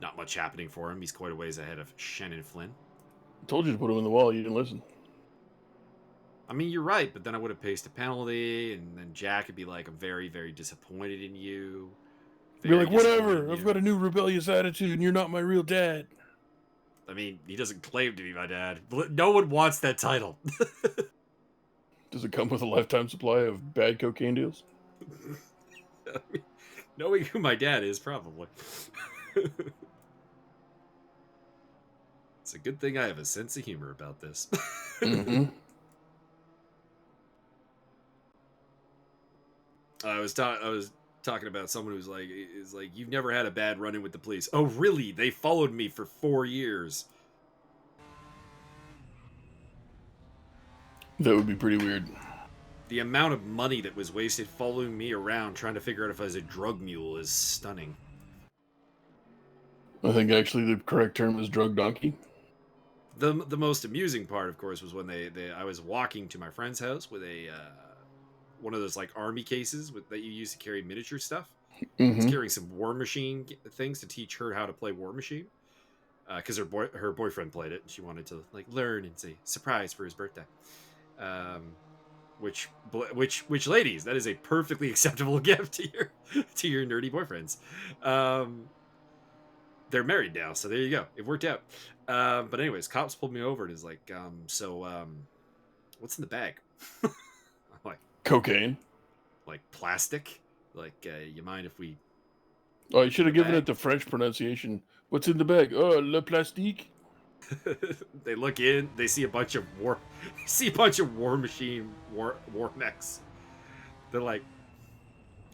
Not much happening for him. He's quite a ways ahead of Shannon Flynn. I told you to put him in the wall. You didn't listen. I mean, you're right, but then I would have faced a penalty, and then Jack would be like, I'm very, very disappointed in you. You're like, whatever, I've got a new rebellious attitude, and you're not my real dad. I mean, he doesn't claim to be my dad. No one wants that title. Does it come with a lifetime supply of bad cocaine deals? I mean, knowing who my dad is, probably. It's a good thing I have a sense of humor about this. Mm-hmm. I was talking about someone who's like, you've never had a bad run-in with the police. Oh, really? They followed me for 4 years. That would be pretty weird. The amount of money that was wasted following me around trying to figure out if I was a drug mule is stunning. I think actually the correct term is drug donkey. The most amusing part, of course, was when I was walking to my friend's house with a one of those like army cases that you use to carry miniature stuff. It's Mm-hmm. carrying some War Machine things to teach her how to play War Machine because her boyfriend played it and she wanted to like learn and say surprise for his birthday. Um, which ladies, that is a perfectly acceptable gift to your nerdy boyfriends. Um, they're married now, so there you go. It worked out. But anyways, cops pulled me over and is like, what's in the bag? I'm Cocaine. like plastic. Like, you mind if we Oh, you look should in the have given bag? it the French pronunciation. What's in the bag? Oh, le plastique. They look in, they see a bunch of War Machine war mechs. They're like,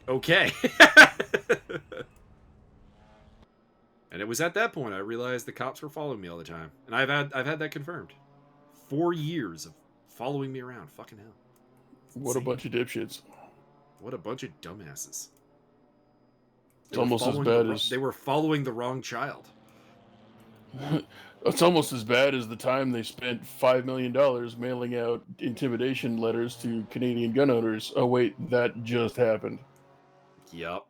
okay. And it was at that point I realized the cops were following me all the time, and I've had that confirmed. 4 years of following me around. Fucking hell, it's What a insane. bunch of dipshits. What a bunch of dumbasses. It's almost as bad as They were following the wrong child. it's almost as bad as the time they spent $5 million mailing out intimidation letters to Canadian gun owners. Oh wait, that just happened. Yup.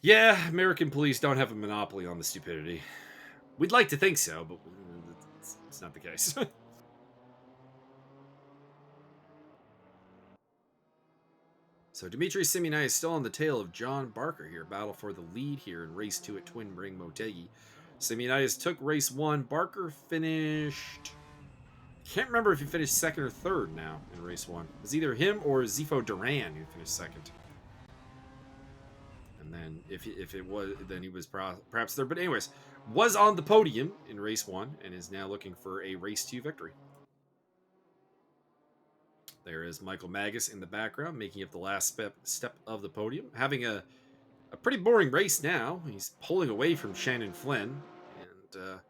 Yeah, American police don't have a monopoly on the stupidity. We'd like to think so, but it's not the case. So Dimitri Simeoni is still on the tail of John Barker here. Battle for the lead here in race 2 at Twin Ring Motegi. Simeoni took race 1. Barker finished... Can't remember if he finished second or third now in race 1. It was either him or Zifo Duran who finished second. And then if it was, then he was perhaps third. But anyways, was on the podium in race 1 and is now looking for a race 2 victory. There is Michael Magas in the background, making up the last step of the podium. Having a pretty boring race now. He's pulling away from Shannon Flynn, and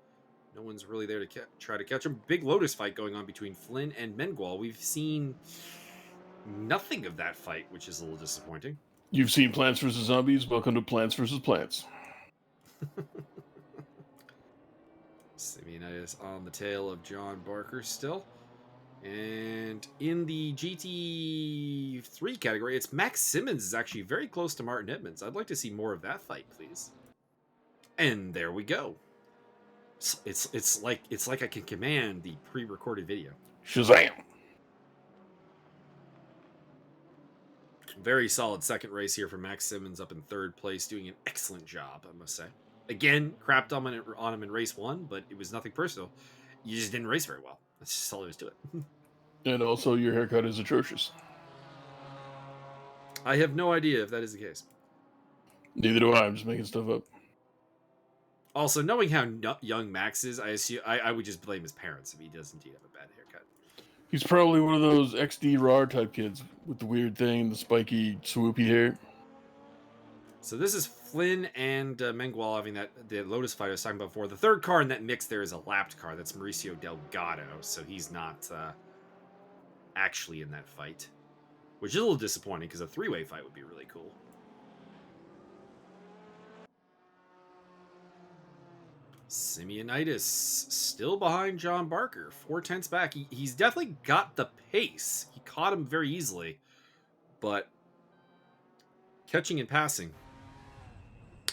no one's really there to try to catch him. Big Lotus fight going on between Flynn and Mengual. We've seen nothing of that fight, which is a little disappointing. You've seen Plants vs. Zombies. Welcome to Plants vs. Plants. Simeoni is on the tail of John Barker still. And in the GT3 category, it's Max Simmons is actually very close to Martin Edmonds. I'd like to see more of that fight, please. And there we go. It's like I can command the pre-recorded video. Shazam! Very solid second race here for Max Simmons, up in third place, doing an excellent job, I must say. Again, crapped on him in race 1, but it was nothing personal. You just didn't race very well. That's just all there is to it. And also, your haircut is atrocious. I have no idea if that is the case. Neither do I. I'm just making stuff up. Also, knowing how young Max is, I assume I would just blame his parents if he does indeed have a bad haircut. He's probably one of those XD RAR type kids with the weird thing, the spiky, swoopy hair. So this is Flynn and Mengual having the Lotus fight I was talking about before. The third car in that mix there is a lapped car. That's Mauricio Delgado, so he's not actually in that fight, which is a little disappointing because a three-way fight would be really cool. Simeonitis still behind John Barker, 4/10 back. He's definitely got the pace. He caught him very easily, but catching and passing,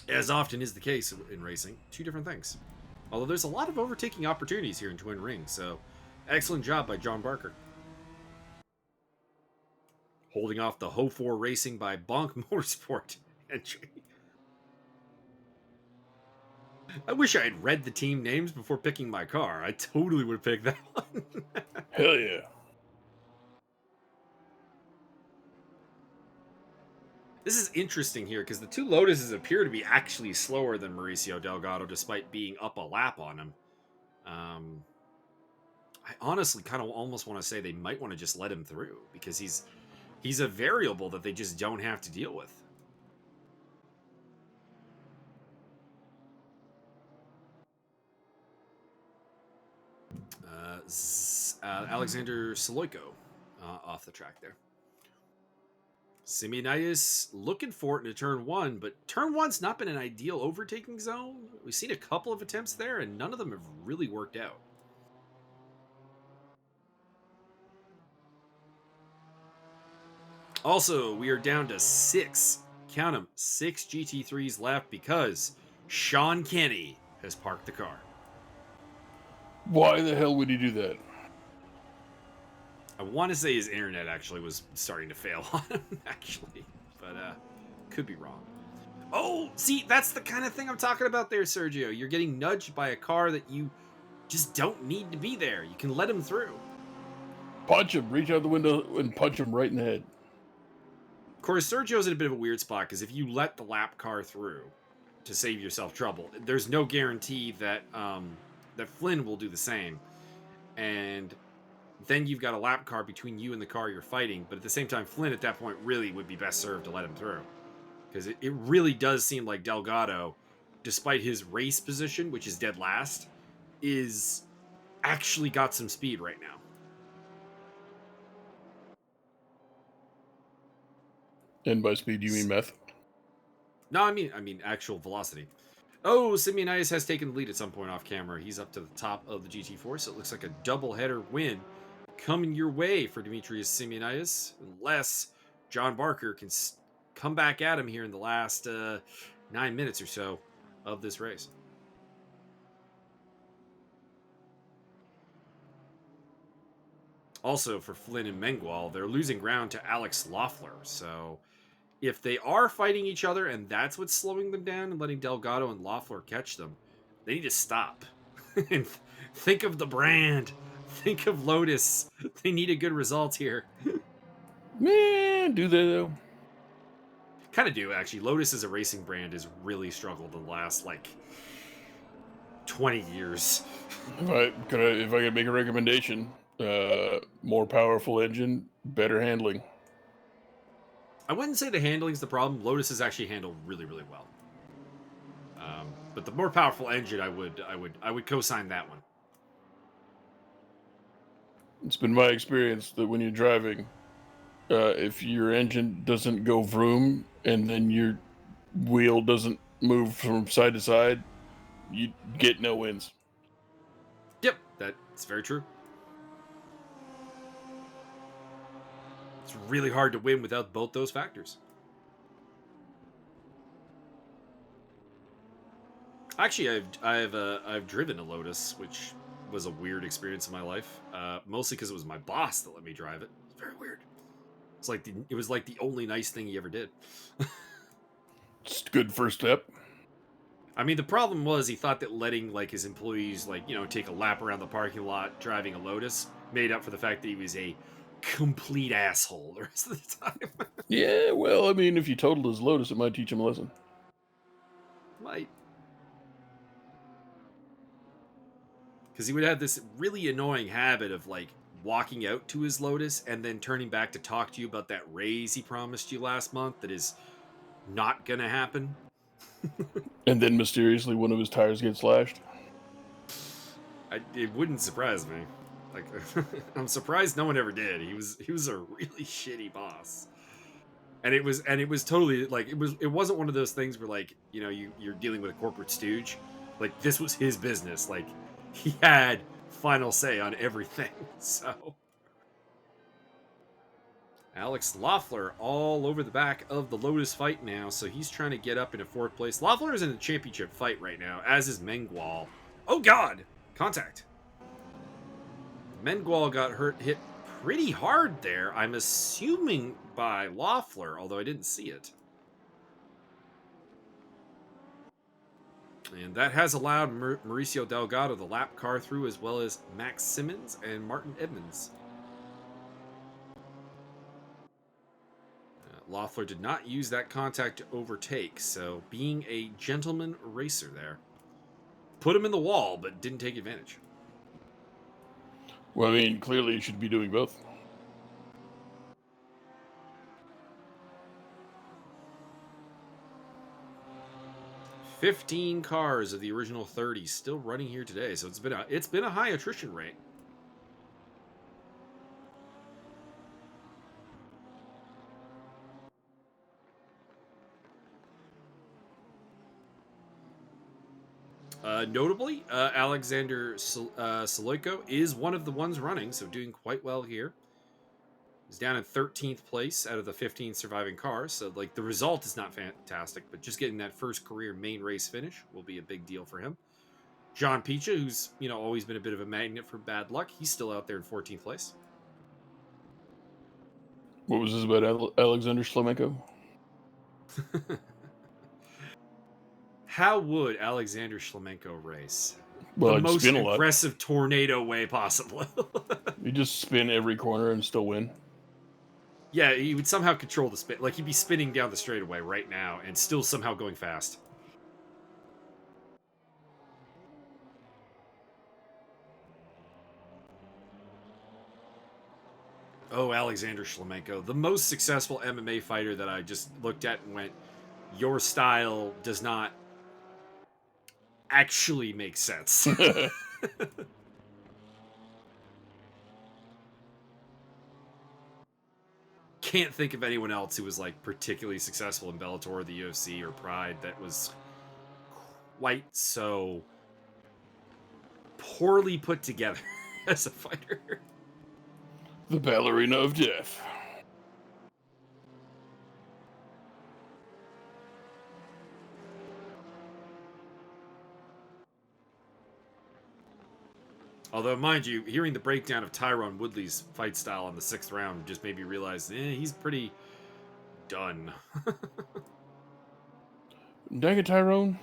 as often is the case in racing, two different things. Although there's a lot of overtaking opportunities here in Twin Ring, so excellent job by John Barker. Holding off the Ho4 Racing by Bonk Motorsport entry. I wish I had read the team names before picking my car. I totally would have picked that one. Hell yeah. This is interesting here because the two Lotuses appear to be actually slower than Mauricio Delgado despite being up a lap on him. I honestly kind of almost want to say they might want to just let him through because he's a variable that they just don't have to deal with. Alexander Soloiko off the track there. Simeonitis looking for it into turn one, but turn one's not been an ideal overtaking zone. We've seen a couple of attempts there, and none of them have really worked out. Also, we are down to 6, count them, 6 GT3s left because Sean Kenny has parked the car. Why the hell would he do that? I want to say his internet actually was starting to fail on him, actually, but could be wrong. Oh, see, that's the kind of thing I'm talking about there, Sergio. You're getting nudged by a car that you just don't need to be there. You can let him through. Punch him. Reach out the window and punch him right in the head. Of course, Sergio's in a bit of a weird spot because if you let the lap car through to save yourself trouble, there's no guarantee that that Flynn will do the same. And then you've got a lap car between you and the car you're fighting. But at the same time, Flynn at that point really would be best served to let him through. Because it really does seem like Delgado, despite his race position, which is dead last, is actually got some speed right now. And by speed, you mean meth? No, I mean actual velocity. Oh, Simeonitis has taken the lead at some point off camera. He's up to the top of the GT4, so it looks like a double-header win coming your way for Demetrius Simeonitis, unless John Barker can come back at him here in the last 9 minutes or so of this race. Also, for Flynn and Mengual, they're losing ground to Alex Loeffler, so if they are fighting each other and that's what's slowing them down and letting Delgado and Loeffler catch them, they need to stop. And think of the brand. Think of Lotus. They need a good result here. Man, do they though? Kind of do, actually. Lotus as a racing brand has really struggled in the last, 20 years. If I could make a recommendation, more powerful engine, better handling. I wouldn't say the handling's the problem. Lotus has actually handled really, really well. But the more powerful engine, I would co-sign that one. It's been my experience that when you're driving, if your engine doesn't go vroom and then your wheel doesn't move from side to side, you get no wins. Yep, that's very true. It's really hard to win without both those factors. Actually, I've driven a Lotus, which was a weird experience in my life. Mostly because it was my boss that let me drive it. It's very weird. It was like the only nice thing he ever did. It's a good first step. I mean, the problem was he thought that letting his employees take a lap around the parking lot driving a Lotus made up for the fact that he was a complete asshole the rest of the time. Yeah, well, I mean, if you totaled his Lotus, it might teach him a lesson. Might. Because he would have this really annoying habit of walking out to his Lotus and then turning back to talk to you about that raise he promised you last month that is not gonna happen. And then mysteriously one of his tires gets slashed. It wouldn't surprise me. I'm surprised no one ever did. He was a really shitty boss. And it was totally it wasn't one of those things where you're dealing with a corporate stooge. This was his business. He had final say on everything. So Alex Loeffler all over the back of the Lotus fight now, so he's trying to get up into 4th place. Loeffler is in a championship fight right now, as is Mengual. Oh god! Contact. Mengual got hit pretty hard there, I'm assuming by Loeffler, although I didn't see it. And that has allowed Mauricio Delgado the lap car through, as well as Max Simmons and Martin Edmonds. Loeffler did not use that contact to overtake, so being a gentleman racer there. Put him in the wall, but didn't take advantage. Well, I mean, clearly you should be doing both. "15 cars of the original 30 still running here today, so it's been a high attrition rate. Notably, Alexander Soloiko is one of the ones running, so doing quite well here. He's down in 13th place out of the 15 surviving cars, so like the result is not fantastic, but just getting that first career main race finish will be a big deal for him. John Picha, who's always been a bit of a magnet for bad luck, he's still out there in 14th place. What was this about Alexander Shlemenko? How would Alexander Shlemenko race? Well, The I'd most spin a lot. aggressive tornado way possible. You just spin every corner and still win. Yeah, he would somehow control the spin. Like, he'd be spinning down the straightaway right now and still somehow going fast. Oh, Alexander Shlemenko, the most successful MMA fighter that I just looked at and went, your style does not actually make sense. Can't think of anyone else who was like particularly successful in Bellator or the UFC or Pride that was quite so poorly put together as a fighter. The ballerina of death. Although, mind you, hearing the breakdown of Tyrone Woodley's fight style in the 6th round just made me realize, he's pretty done. Dang it, Tyrone.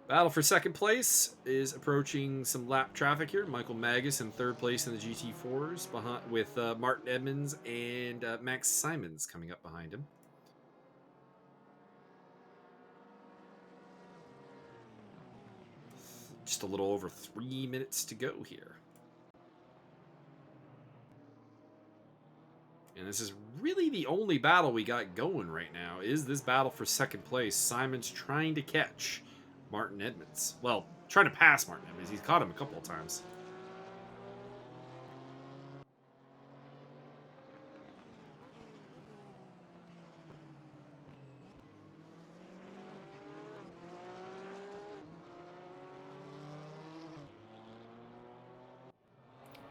Battle for 2nd place is approaching some lap traffic here. Michael Magas in 3rd place in the GT4s, with Martin Edmonds and Max Simons coming up behind him. Just a little over 3 minutes to go here. And this is really the only battle we got going right now, is this battle for 2nd place. Simon's trying to catch Martin Edmonds. Well, trying to pass Martin Edmonds. He's caught him a couple of times.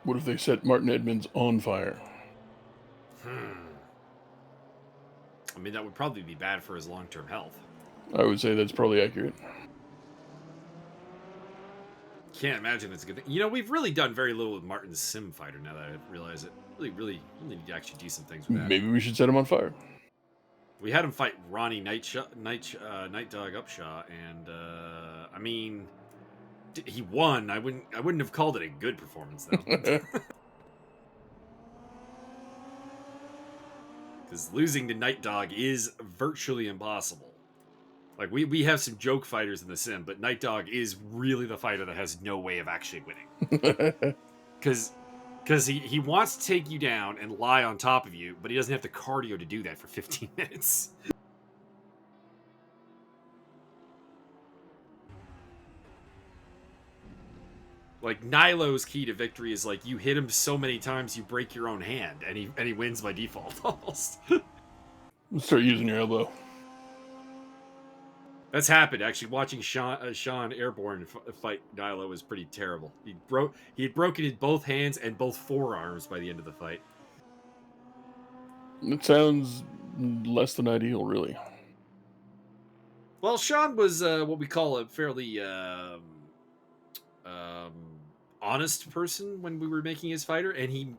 What if they set Martin Edmonds on fire? I mean, that would probably be bad for his long-term health. I would say that's probably accurate. Can't imagine it's a good thing. We've really done very little with Martin's sim fighter now that I realize it. Really need to actually do some things with that. Maybe we should set him on fire. We had him fight Ronnie Night Dog Upshaw, and I mean, he won. I wouldn't have called it a good performance though. Because losing to Night Dog is virtually impossible. Like, we have some joke fighters in the sim, but Night Dog is really the fighter that has no way of actually winning. Because he wants to take you down and lie on top of you, but he doesn't have the cardio to do that for 15 minutes. Like, Nilo's key to victory is like you hit him so many times you break your own hand, and he wins by default almost. Start using your elbow. That's happened actually. Watching Sean Airborne fight Nilo was pretty terrible. He had broken his both hands and both forearms by the end of the fight. It sounds less than ideal, really. Well, Sean was what we call a fairly honest person when we were making his fighter, and he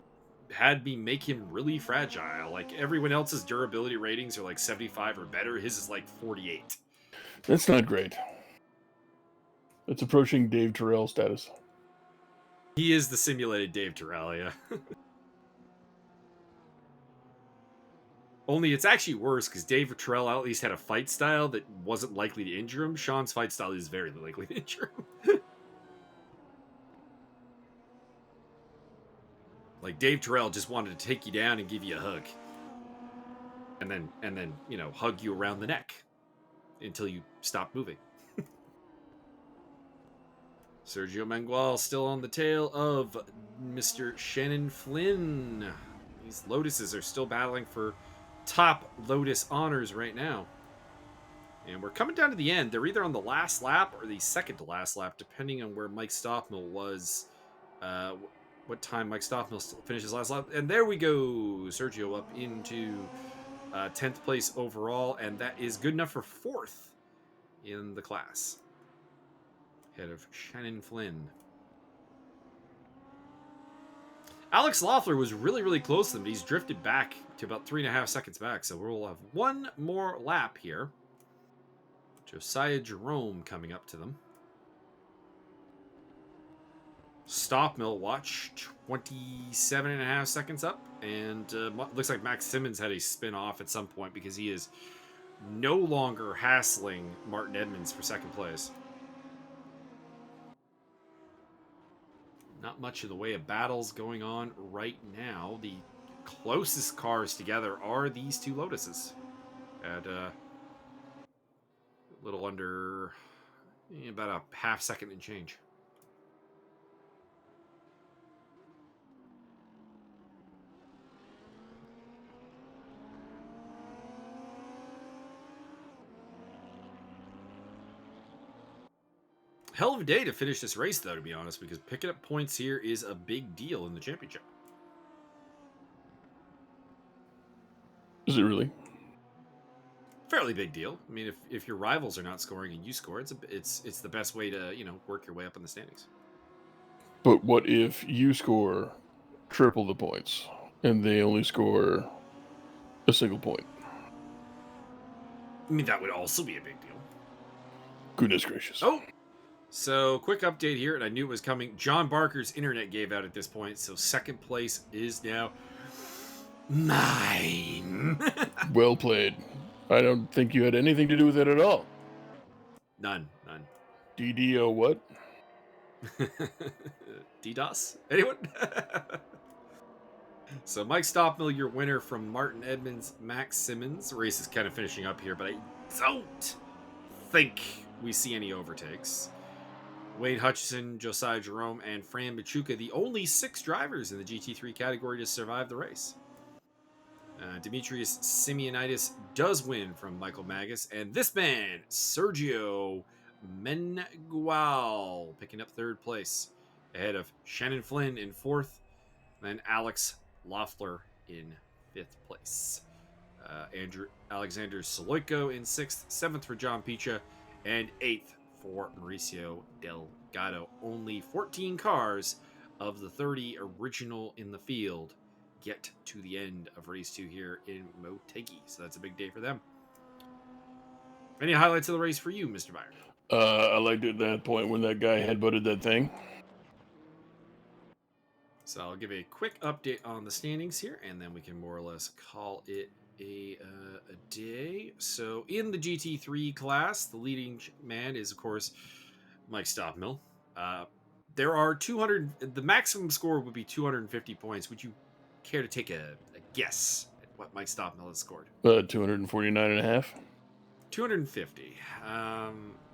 had me make him really fragile. Like, everyone else's durability ratings are like 75 or better. His is like 48. That's not great. It's approaching Dave Terrell status. He is the simulated Dave Terrell, yeah. Only it's actually worse because Dave Terrell at least had a fight style that wasn't likely to injure him. Sean's fight style is very likely to injure him. Like, Dave Terrell just wanted to take you down and give you a hug. And then, hug you around the neck until you stop moving. Sergio Mangual still on the tail of Mr. Shannon Flynn. These Lotuses are still battling for top Lotus honors right now. And we're coming down to the end. They're either on the last lap or the second to last lap, depending on where Mike Stofmeel was. What time Mike Stofmeel finished his last lap. And there we go. Sergio up into 10th place overall. And that is good enough for 4th in the class. Ahead of Shannon Flynn. Alex Loeffler was really, really close to them, but he's drifted back to about 3.5 seconds back. So we'll have one more lap here. Josiah Jerome coming up to them. Stofmeel, watch, 27.5 seconds up. And looks like Max Simmons had a spin off at some point because he is no longer hassling Martin Edmonds for second place. Not much of the way of battles going on right now. The closest cars together are these two Lotuses at a little under about a half second and change. Hell of a day to finish this race, though, to be honest, because picking up points here is a big deal in the championship. Is it really? Fairly big deal. I mean, if your rivals are not scoring and you score, it's the best way to work your way up in the standings. But what if you score triple the points and they only score a single point? I mean, that would also be a big deal. Goodness gracious. Oh! So, quick update here, and I knew it was coming. John Barker's internet gave out at this point, so second place is now mine. Well played. I don't think you had anything to do with it at all. None. DDO what? DDoS? Anyone? So Mike Stofmeel, your winner from Martin Edmonds, Max Simmons. The race is kind of finishing up here, but I don't think we see any overtakes. Wade Hutchison, Josiah Jerome, and Fran Machuca, the only 6 drivers in the GT3 category to survive the race. Demetrius Simeonitis does win from Michael Magas, and this man, Sergio Mengual, picking up 3rd place, ahead of Shannon Flynn in 4th, then Alex Loeffler in 5th place. Andrew Alexander Soloiko in 6th, 7th for John Picha, and 8th for Mauricio Delgado. Only 14 cars of the 30 original in the field get to the end of race 2 here in Motegi. So that's a big day for them. Any highlights of the race for you, Mr. Byron? I liked it at that point when that guy headbutted that thing. So I'll give a quick update on the standings here, and then we can more or less call it a day. So in the GT3 class, the leading man is, of course, Mike Stofmeel. There are 200. The maximum score would be 250 points. Would you care to take a guess at what Mike Stofmeel has scored? 249.5. 250.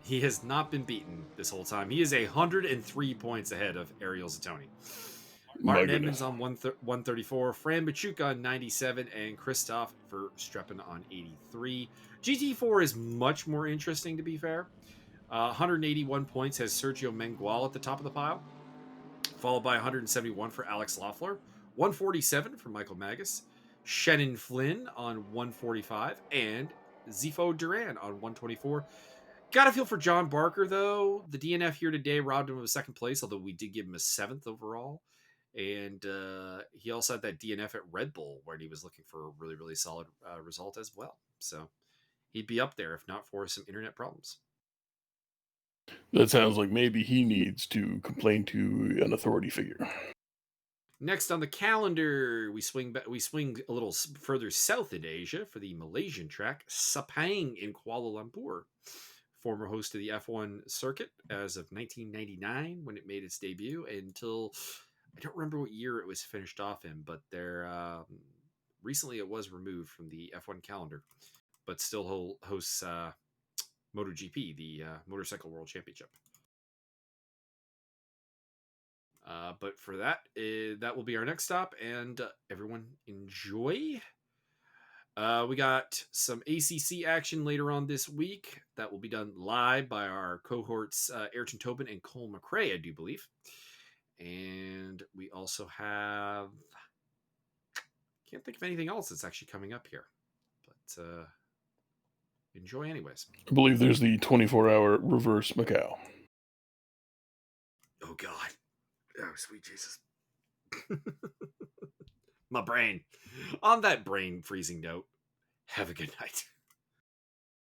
He has not been beaten this whole time. He is 103 points ahead of Ariel Zatoni. Martin Edmonds on 134, Fran Machuca on 97, and Christoph Verstreppen on 83. GT4 is much more interesting, to be fair. 181 points has Sergio Mengual at the top of the pile, followed by 171 for Alex Loeffler, 147 for Michael Magas, Shannon Flynn on 145, and Zifo Duran on 124. Got to feel for John Barker, though. The DNF here today robbed him of a 2nd place, although we did give him a 7th overall. And he also had that DNF at Red Bull where he was looking for a really, really solid result as well. So he'd be up there if not for some internet problems. That sounds like maybe he needs to complain to an authority figure. Next on the calendar, we swing a little further south in Asia for the Malaysian track, Sepang in Kuala Lumpur. Former host of the F1 circuit as of 1999 when it made its debut until I don't remember what year it was finished off in, but recently it was removed from the F1 calendar, but still hosts MotoGP, the Motorcycle World Championship. But for that will be our next stop, and everyone enjoy. We got some ACC action later on this week that will be done live by our cohorts Ayrton Tobin and Cole McRae, I do believe. And we also have, can't think of anything else that's actually coming up here, but enjoy anyways. I believe there's the 24-hour reverse Macau. Oh God, oh sweet Jesus. My brain. On that brain freezing note, have a good night.